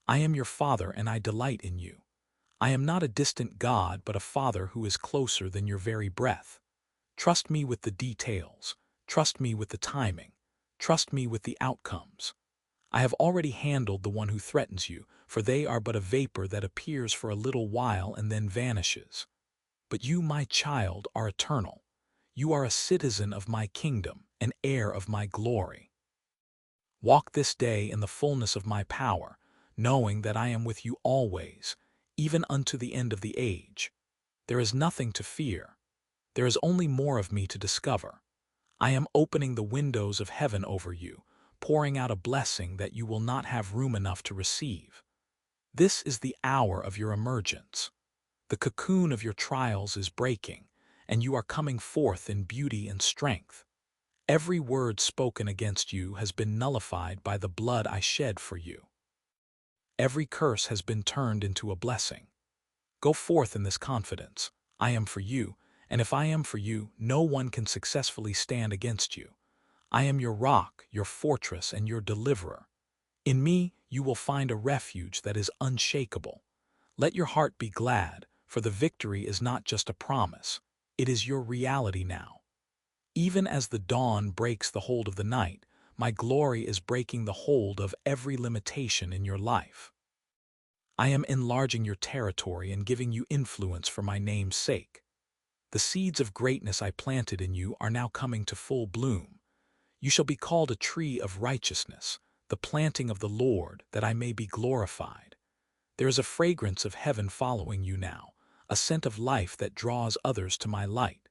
I am your Father, and I delight in you. I am not a distant God, but a Father who is closer than your very breath. Trust me with the details. Trust me with the timing. Trust me with the outcomes. I have already handled the one who threatens you, for they are but a vapor that appears for a little while and then vanishes. But you, my child, are eternal. You are a citizen of my kingdom, an heir of my glory. Walk this day in the fullness of my power, knowing that I am with you always, even unto the end of the age. There is nothing to fear. There is only more of me to discover. I am opening the windows of heaven over you, pouring out a blessing that you will not have room enough to receive. This is the hour of your emergence. The cocoon of your trials is breaking, and you are coming forth in beauty and strength. Every word spoken against you has been nullified by the blood I shed for you. Every curse has been turned into a blessing. Go forth in this confidence. I am for you, and if I am for you, no one can successfully stand against you. I am your rock, your fortress, and your deliverer. In me you will find a refuge that is unshakable. Let your heart be glad, for the victory is not just a promise. It is your reality now. Even as the dawn breaks the hold of the night, my glory is breaking the hold of every limitation in your life. I am enlarging your territory and giving you influence for my name's sake. The seeds of greatness I planted in you are now coming to full bloom. You shall be called a tree of righteousness, the planting of the Lord, that I may be glorified. There is a fragrance of heaven following you now, a scent of life that draws others to my light.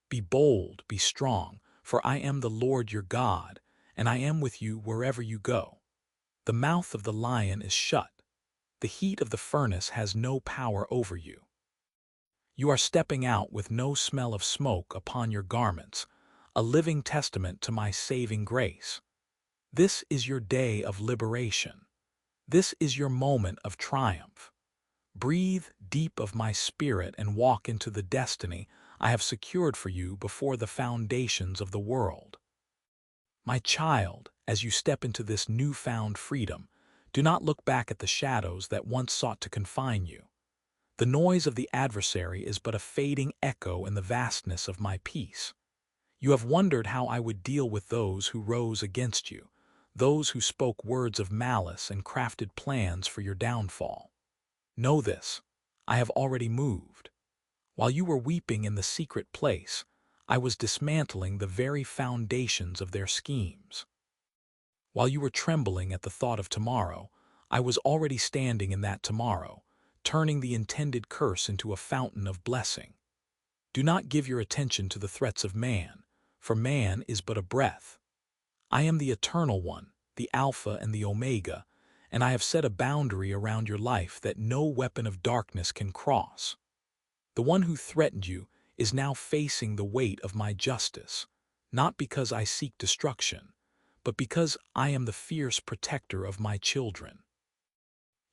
Be bold, be strong, for I am the Lord your God, and I am with you wherever you go. The mouth of the lion is shut. The heat of the furnace has no power over you. You are stepping out with no smell of smoke upon your garments, a living testament to my saving grace. This is your day of liberation. This is your moment of triumph. Breathe deep of my spirit and walk into the destiny I have secured for you before the foundations of the world. My child, as you step into this newfound freedom, do not look back at the shadows that once sought to confine you. The noise of the adversary is but a fading echo in the vastness of my peace. You have wondered how I would deal with those who rose against you, those who spoke words of malice and crafted plans for your downfall. Know this, I have already moved. While you were weeping in the secret place, I was dismantling the very foundations of their schemes. While you were trembling at the thought of tomorrow, I was already standing in that tomorrow, turning the intended curse into a fountain of blessing. Do not give your attention to the threats of man, for man is but a breath. I am the Eternal One, the Alpha and the Omega, and I have set a boundary around your life that no weapon of darkness can cross. The one who threatened you is now facing the weight of my justice, not because I seek destruction, but because I am the fierce protector of my children.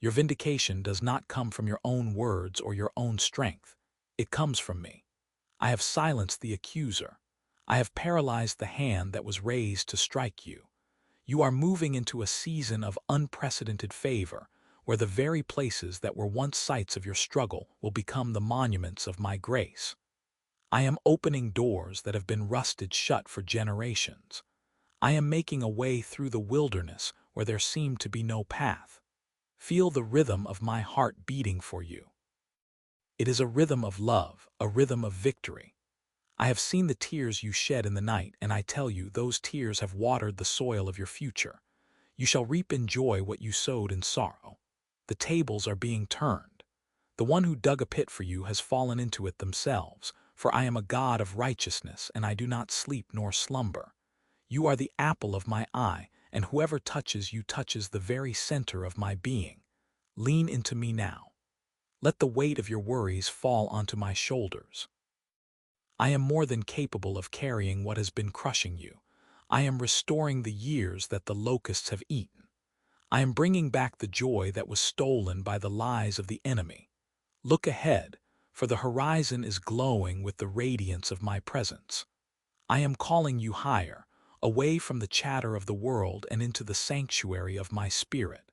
Your vindication does not come from your own words or your own strength. It comes from me. I have silenced the accuser. I have paralyzed the hand that was raised to strike you. You are moving into a season of unprecedented favor, where the very places that were once sites of your struggle will become the monuments of my grace. I am opening doors that have been rusted shut for generations. I am making a way through the wilderness where there seemed to be no path. Feel the rhythm of my heart beating for you. It is a rhythm of love, a rhythm of victory. I have seen the tears you shed in the night, and I tell you, those tears have watered the soil of your future. You shall reap in joy what you sowed in sorrow. The tables are being turned. The one who dug a pit for you has fallen into it themselves, for I am a God of righteousness, and I do not sleep nor slumber. You are the apple of my eye, and whoever touches you touches the very center of my being. Lean into me now. Let the weight of your worries fall onto my shoulders. I am more than capable of carrying what has been crushing you. I am restoring the years that the locusts have eaten. I am bringing back the joy that was stolen by the lies of the enemy. Look ahead, for the horizon is glowing with the radiance of my presence. I am calling you higher, away from the chatter of the world and into the sanctuary of my spirit.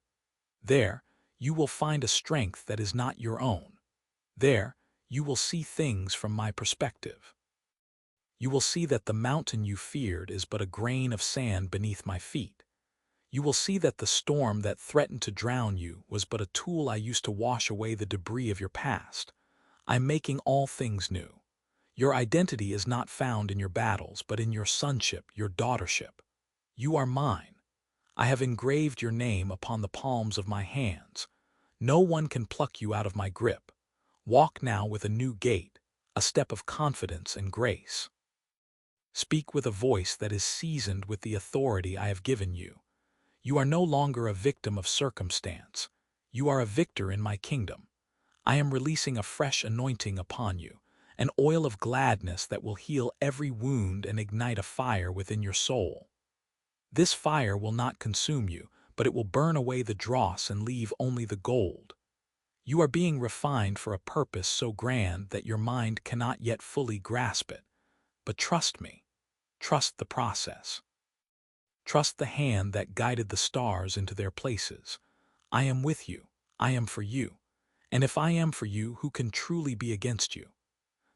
There, you will find a strength that is not your own. There, you will see things from my perspective. You will see that the mountain you feared is but a grain of sand beneath my feet. You will see that the storm that threatened to drown you was but a tool I used to wash away the debris of your past. I'm making all things new. Your identity is not found in your battles, but in your sonship, your daughtership. You are mine. I have engraved your name upon the palms of my hands. No one can pluck you out of my grip. Walk now with a new gait, a step of confidence and grace. Speak with a voice that is seasoned with the authority I have given you. You are no longer a victim of circumstance. You are a victor in my kingdom. I am releasing a fresh anointing upon you, an oil of gladness that will heal every wound and ignite a fire within your soul. This fire will not consume you, but it will burn away the dross and leave only the gold. You are being refined for a purpose so grand that your mind cannot yet fully grasp it. But trust me. Trust the process. Trust the hand that guided the stars into their places. I am with you. I am for you. And if I am for you, who can truly be against you?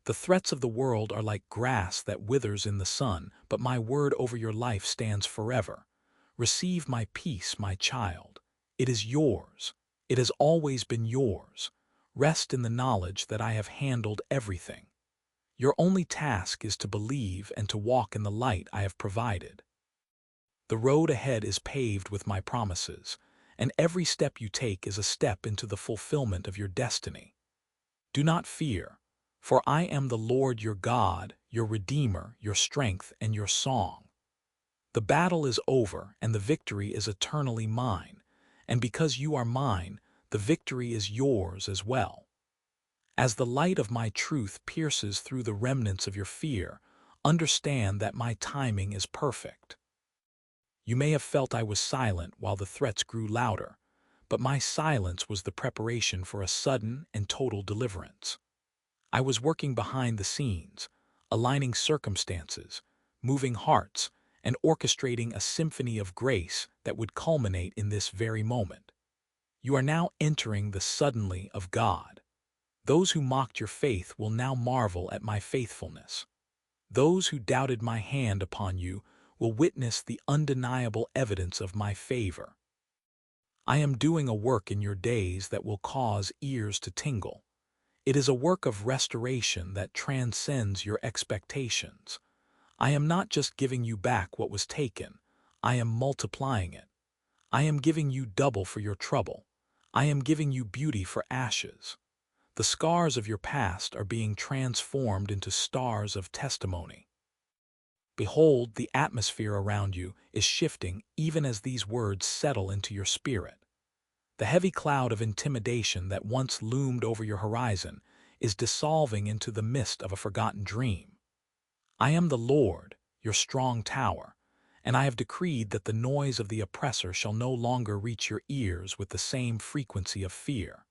The threats of the world are like grass that withers in the sun, but my word over your life stands forever. Receive my peace, my child. It is yours. It has always been yours. Rest in the knowledge that I have handled everything. Your only task is to believe and to walk in the light I have provided. The road ahead is paved with my promises, and every step you take is a step into the fulfillment of your destiny. Do not fear, for I am the Lord your God, your Redeemer, your strength, and your song. The battle is over, and the victory is eternally mine, and because you are mine, the victory is yours as well. As the light of my truth pierces through the remnants of your fear, understand that my timing is perfect. You may have felt I was silent while the threats grew louder, but my silence was the preparation for a sudden and total deliverance. I was working behind the scenes, aligning circumstances, moving hearts, and orchestrating a symphony of grace that would culminate in this very moment. You are now entering the suddenly of God. Those who mocked your faith will now marvel at my faithfulness. Those who doubted my hand upon you will witness the undeniable evidence of my favor. I am doing a work in your days that will cause ears to tingle. It is a work of restoration that transcends your expectations. I am not just giving you back what was taken, I am multiplying it. I am giving you double for your trouble. I am giving you beauty for ashes. The scars of your past are being transformed into stars of testimony. Behold, the atmosphere around you is shifting even as these words settle into your spirit. The heavy cloud of intimidation that once loomed over your horizon is dissolving into the mist of a forgotten dream. I am the Lord, your strong tower, and I have decreed that the noise of the oppressor shall no longer reach your ears with the same frequency of fear.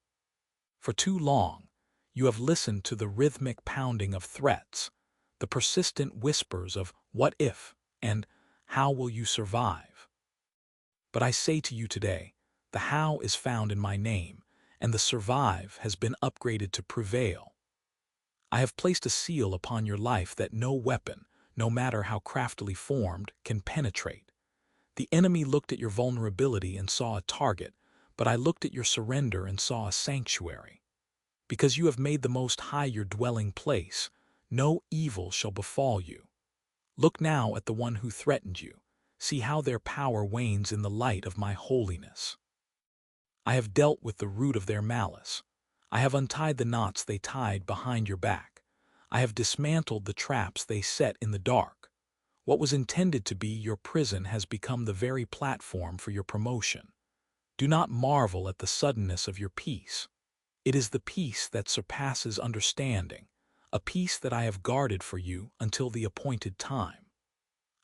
For too long, you have listened to the rhythmic pounding of threats, the persistent whispers of "what if" and "how will you survive?" But I say to you today, the how is found in my name, and the survive has been upgraded to prevail. I have placed a seal upon your life that no weapon, no matter how craftily formed, can penetrate. The enemy looked at your vulnerability and saw a target, but I looked at your surrender and saw a sanctuary. Because you have made the Most High your dwelling place, no evil shall befall you. Look now at the one who threatened you. See how their power wanes in the light of my holiness. I have dealt with the root of their malice. I have untied the knots they tied behind your back. I have dismantled the traps they set in the dark. What was intended to be your prison has become the very platform for your promotion. Do not marvel at the suddenness of your peace. It is the peace that surpasses understanding, a peace that I have guarded for you until the appointed time.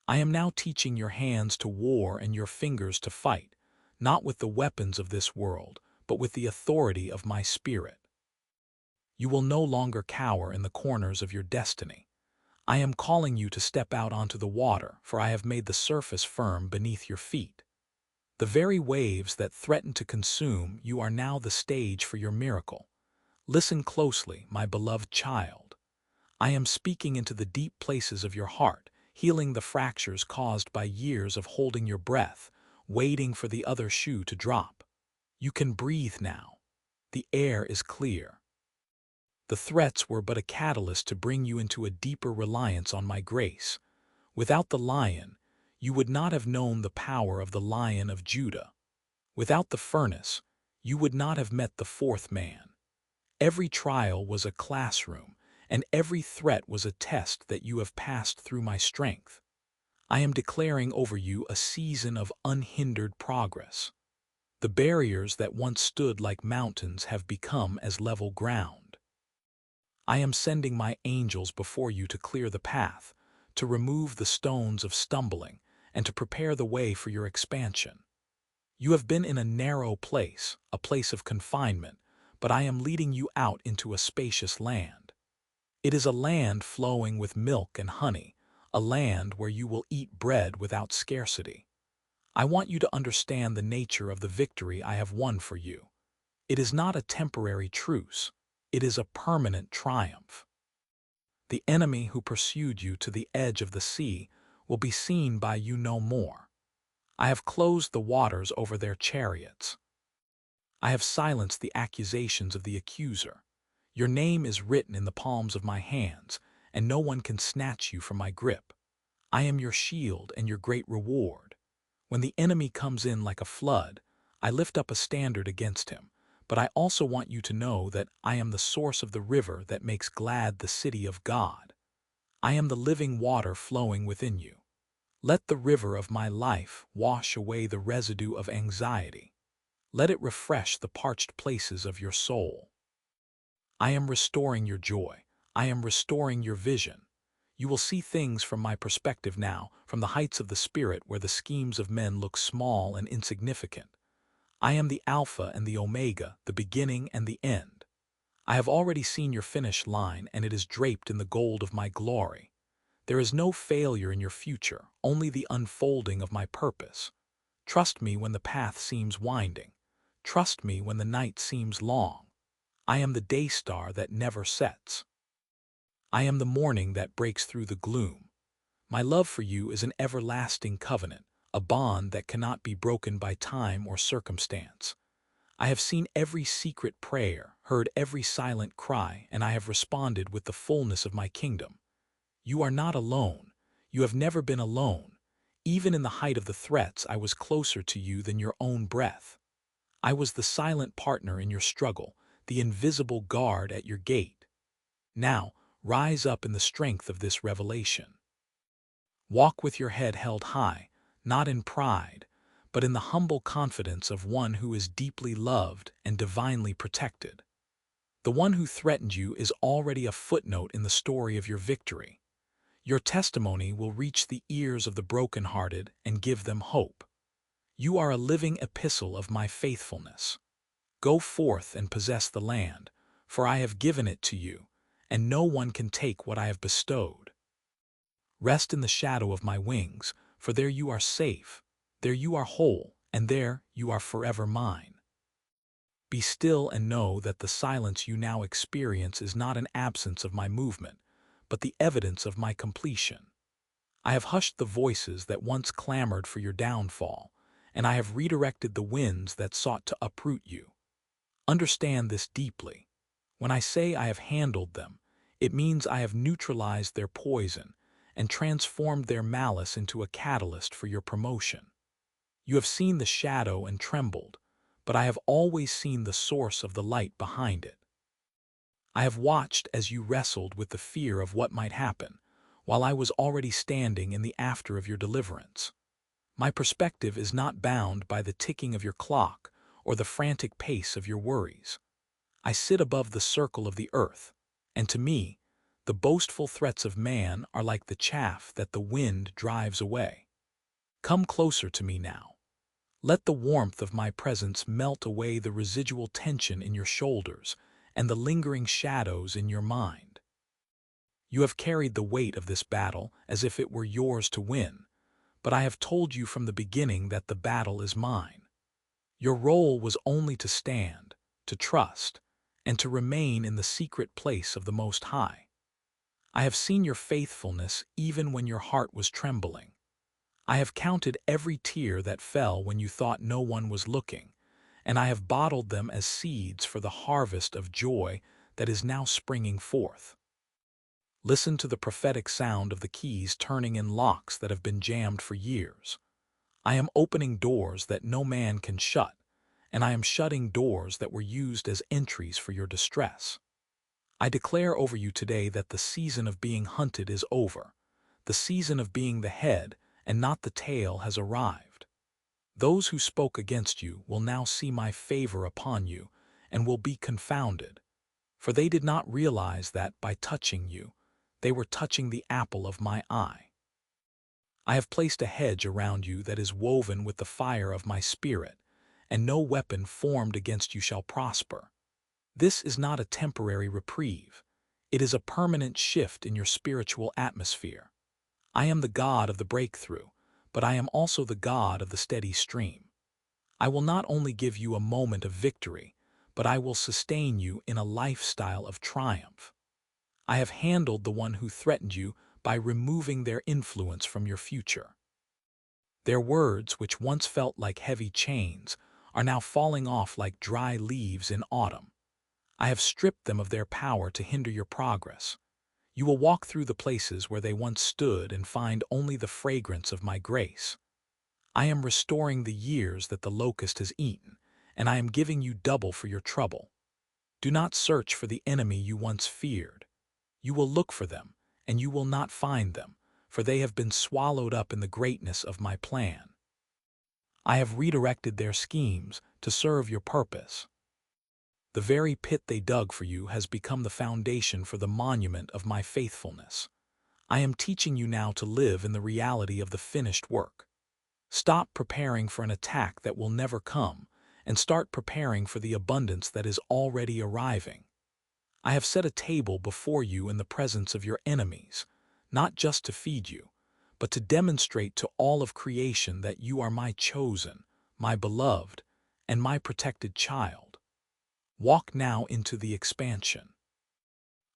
I am now teaching your hands to war and your fingers to fight, not with the weapons of this world, but with the authority of my Spirit. You will no longer cower in the corners of your destiny. I am calling you to step out onto the water, for I have made the surface firm beneath your feet. The very waves that threaten to consume you are now the stage for your miracle. Listen closely, my beloved child. I am speaking into the deep places of your heart, healing the fractures caused by years of holding your breath, waiting for the other shoe to drop. You can breathe now. The air is clear. The threats were but a catalyst to bring you into a deeper reliance on my grace. Without the lion, you would not have known the power of the Lion of Judah. Without the furnace, you would not have met the fourth man. Every trial was a classroom, and every threat was a test that you have passed through my strength. I am declaring over you a season of unhindered progress. The barriers that once stood like mountains have become as level ground. I am sending my angels before you to clear the path, to remove the stones of stumbling, and to prepare the way for your expansion. You have been in a narrow place, a place of confinement, but I am leading you out into a spacious land. It is a land flowing with milk and honey, a land where you will eat bread without scarcity. I want you to understand the nature of the victory I have won for you. It is not a temporary truce. It is a permanent triumph. The enemy who pursued you to the edge of the sea will be seen by you no more. I have closed the waters over their chariots. I have silenced the accusations of the accuser. Your name is written in the palms of my hands, and no one can snatch you from my grip. I am your shield and your great reward. When the enemy comes in like a flood, I lift up a standard against him, but I also want you to know that I am the source of the river that makes glad the city of God. I am the living water flowing within you. Let the river of my life wash away the residue of anxiety. Let it refresh the parched places of your soul. I am restoring your joy. I am restoring your vision. You will see things from my perspective now, from the heights of the spirit where the schemes of men look small and insignificant. I am the Alpha and the Omega, the beginning and the end. I have already seen your finish line, and it is draped in the gold of my glory. There is no failure in your future, only the unfolding of my purpose. Trust me when the path seems winding. Trust me when the night seems long. I am the day star that never sets. I am the morning that breaks through the gloom. My love for you is an everlasting covenant, a bond that cannot be broken by time or circumstance. I have seen every secret prayer, heard every silent cry, and I have responded with the fullness of my kingdom. You are not alone. You have never been alone. Even in the height of the threats, I was closer to you than your own breath. I was the silent partner in your struggle, the invisible guard at your gate. Now, rise up in the strength of this revelation. Walk with your head held high, not in pride, but in the humble confidence of one who is deeply loved and divinely protected. The one who threatened you is already a footnote in the story of your victory. Your testimony will reach the ears of the brokenhearted and give them hope. You are a living epistle of my faithfulness. Go forth and possess the land, for I have given it to you, and no one can take what I have bestowed. Rest in the shadow of my wings, for there you are safe, there you are whole, and there you are forever mine. Be still and know that the silence you now experience is not an absence of my movement, but the evidence of my completion. I have hushed the voices that once clamored for your downfall, and I have redirected the winds that sought to uproot you. Understand this deeply. When I say I have handled them, it means I have neutralized their poison and transformed their malice into a catalyst for your promotion. You have seen the shadow and trembled, but I have always seen the source of the light behind it. I have watched as you wrestled with the fear of what might happen, while I was already standing in the after of your deliverance. My perspective is not bound by the ticking of your clock or the frantic pace of your worries. I sit above the circle of the earth, and to me, the boastful threats of man are like the chaff that the wind drives away. Come closer to me now. Let the warmth of my presence melt away the residual tension in your shoulders and the lingering shadows in your mind. You have carried the weight of this battle as if it were yours to win, but I have told you from the beginning that the battle is mine. Your role was only to stand, to trust, and to remain in the secret place of the Most High. I have seen your faithfulness even when your heart was trembling. I have counted every tear that fell when you thought no one was looking, and I have bottled them as seeds for the harvest of joy that is now springing forth. Listen to the prophetic sound of the keys turning in locks that have been jammed for years. I am opening doors that no man can shut, and I am shutting doors that were used as entries for your distress. I declare over you today that the season of being hunted is over. The season of being the head and not the tail has arrived. Those who spoke against you will now see my favor upon you and will be confounded, for they did not realize that by touching you, they were touching the apple of my eye. I have placed a hedge around you that is woven with the fire of my spirit, and no weapon formed against you shall prosper. This is not a temporary reprieve. It is a permanent shift in your spiritual atmosphere. I am the God of the breakthrough, but I am also the God of the steady stream. I will not only give you a moment of victory, but I will sustain you in a lifestyle of triumph. I have handled the one who threatened you by removing their influence from your future. Their words, which once felt like heavy chains, are now falling off like dry leaves in autumn. I have stripped them of their power to hinder your progress. You will walk through the places where they once stood and find only the fragrance of my grace. I am restoring the years that the locust has eaten, and I am giving you double for your trouble. Do not search for the enemy you once feared. You will look for them, and you will not find them, for they have been swallowed up in the greatness of my plan. I have redirected their schemes to serve your purpose. The very pit they dug for you has become the foundation for the monument of my faithfulness. I am teaching you now to live in the reality of the finished work. Stop preparing for an attack that will never come, and start preparing for the abundance that is already arriving. I have set a table before you in the presence of your enemies, not just to feed you, but to demonstrate to all of creation that you are my chosen, my beloved, and my protected child. Walk now into the expansion.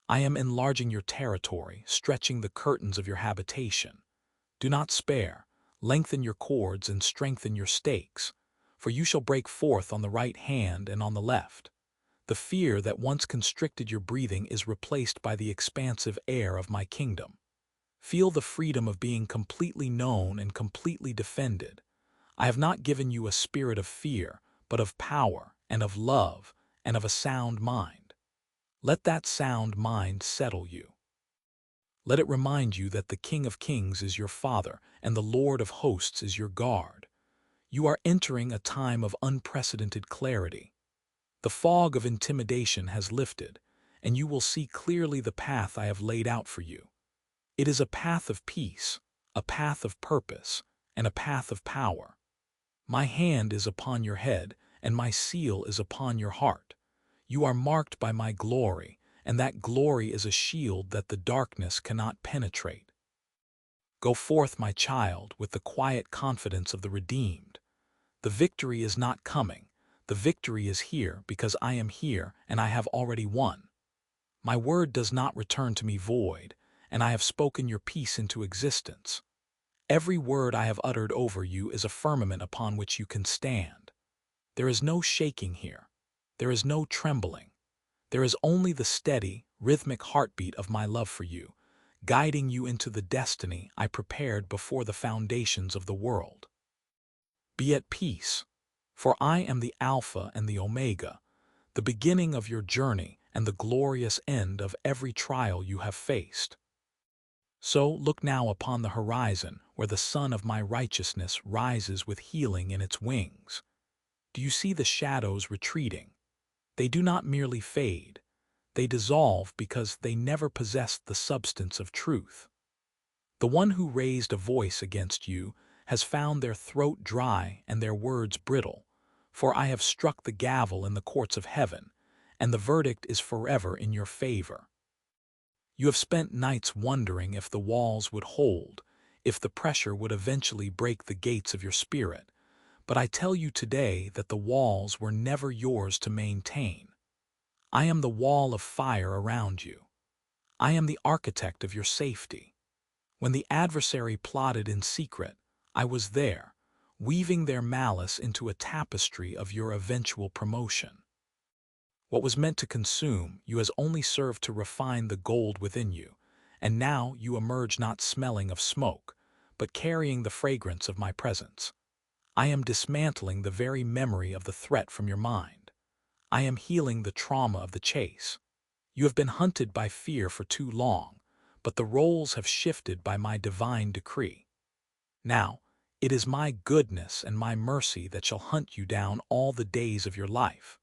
I am enlarging your territory, stretching the curtains of your habitation. Do not spare, lengthen your cords and strengthen your stakes, for you shall break forth on the right hand and on the left. The fear that once constricted your breathing is replaced by the expansive air of my kingdom. Feel the freedom of being completely known and completely defended. I have not given you a spirit of fear, but of power and of love and of a sound mind. Let that sound mind settle you. Let it remind you that the King of Kings is your Father and the Lord of Hosts is your guard. You are entering a time of unprecedented clarity. The fog of intimidation has lifted, and you will see clearly the path I have laid out for you. It is a path of peace, a path of purpose, and a path of power. My hand is upon your head, and my seal is upon your heart. You are marked by my glory, and that glory is a shield that the darkness cannot penetrate. Go forth, my child, with the quiet confidence of the redeemed. The victory is not coming. The victory is here because I am here and I have already won. My word does not return to me void, and I have spoken your peace into existence. Every word I have uttered over you is a firmament upon which you can stand. There is no shaking here. There is no trembling. There is only the steady, rhythmic heartbeat of my love for you, guiding you into the destiny I prepared before the foundations of the world. Be at peace, for I am the Alpha and the Omega, the beginning of your journey and the glorious end of every trial you have faced. So look now upon the horizon where the sun of my righteousness rises with healing in its wings. Do you see the shadows retreating? They do not merely fade. They dissolve because they never possessed the substance of truth. The one who raised a voice against you has found their throat dry and their words brittle, for I have struck the gavel in the courts of heaven, and the verdict is forever in your favor. You have spent nights wondering if the walls would hold, if the pressure would eventually break the gates of your spirit, but I tell you today that the walls were never yours to maintain. I am the wall of fire around you. I am the architect of your safety. When the adversary plotted in secret, I was there, weaving their malice into a tapestry of your eventual promotion. What was meant to consume you has only served to refine the gold within you, and now you emerge not smelling of smoke, but carrying the fragrance of my presence. I am dismantling the very memory of the threat from your mind. I am healing the trauma of the chase. You have been hunted by fear for too long, but the roles have shifted by my divine decree. Now, it is my goodness and my mercy that shall hunt you down all the days of your life.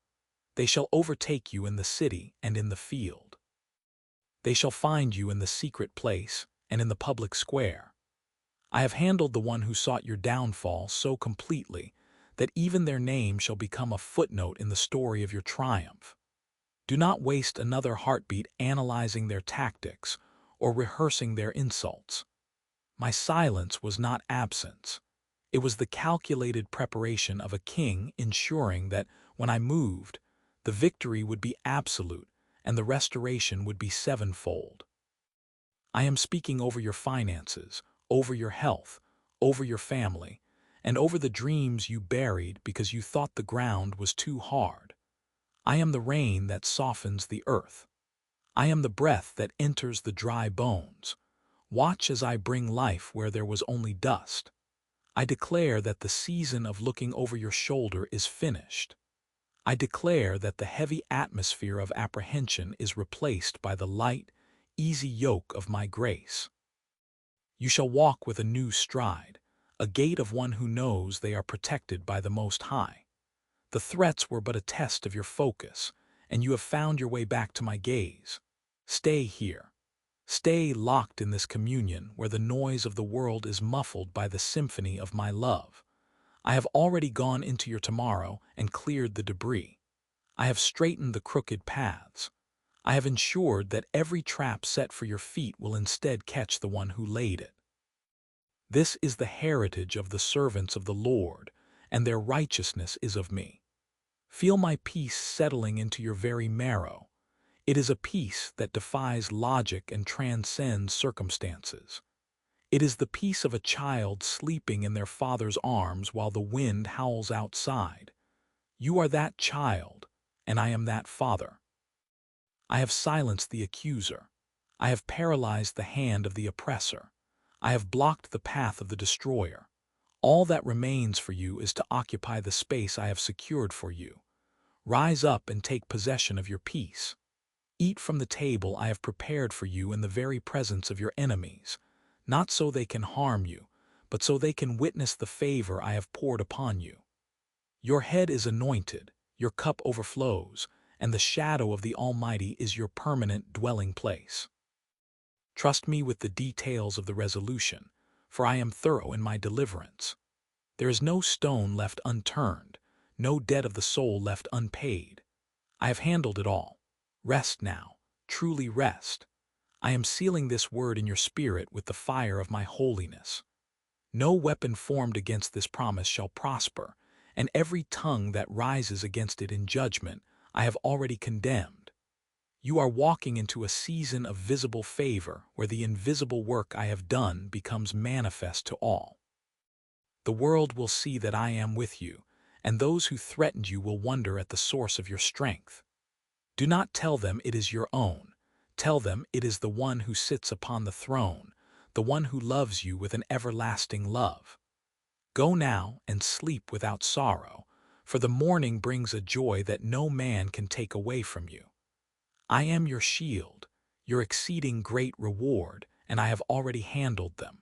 They shall overtake you in the city and in the field. They shall find you in the secret place and in the public square. I have handled the one who sought your downfall so completely that even their name shall become a footnote in the story of your triumph. Do not waste another heartbeat analyzing their tactics or rehearsing their insults. My silence was not absence. It was the calculated preparation of a king ensuring that, when I moved, the victory would be absolute and the restoration would be sevenfold. I am speaking over your finances, over your health, over your family, and over the dreams you buried because you thought the ground was too hard. I am the rain that softens the earth. I am the breath that enters the dry bones. Watch as I bring life where there was only dust. I declare that the season of looking over your shoulder is finished. I declare that the heavy atmosphere of apprehension is replaced by the light, easy yoke of my grace. You shall walk with a new stride, a gait of one who knows they are protected by the Most High. The threats were but a test of your focus, and you have found your way back to my gaze. Stay here. Stay locked in this communion where the noise of the world is muffled by the symphony of my love. I have already gone into your tomorrow and cleared the debris. I have straightened the crooked paths. I have ensured that every trap set for your feet will instead catch the one who laid it. This is the heritage of the servants of the Lord, and their righteousness is of me. Feel my peace settling into your very marrow. It is a peace that defies logic and transcends circumstances. It is the peace of a child sleeping in their father's arms while the wind howls outside. You are that child, and I am that father. I have silenced the accuser. I have paralyzed the hand of the oppressor. I have blocked the path of the destroyer. All that remains for you is to occupy the space I have secured for you. Rise up and take possession of your peace. Eat from the table I have prepared for you in the very presence of your enemies, not so they can harm you, but so they can witness the favor I have poured upon you. Your head is anointed, your cup overflows, and the shadow of the Almighty is your permanent dwelling place. Trust me with the details of the resolution, for I am thorough in my deliverance. There is no stone left unturned, no debt of the soul left unpaid. I have handled it all. Rest now, truly rest. I am sealing this word in your spirit with the fire of my holiness. No weapon formed against this promise shall prosper, and every tongue that rises against it in judgment I have already condemned. You are walking into a season of visible favor where the invisible work I have done becomes manifest to all. The world will see that I am with you, and those who threatened you will wonder at the source of your strength. Do not tell them it is your own. Tell them it is the one who sits upon the throne, the one who loves you with an everlasting love. Go now and sleep without sorrow, for the morning brings a joy that no man can take away from you. I am your shield, your exceeding great reward, and I have already handled them.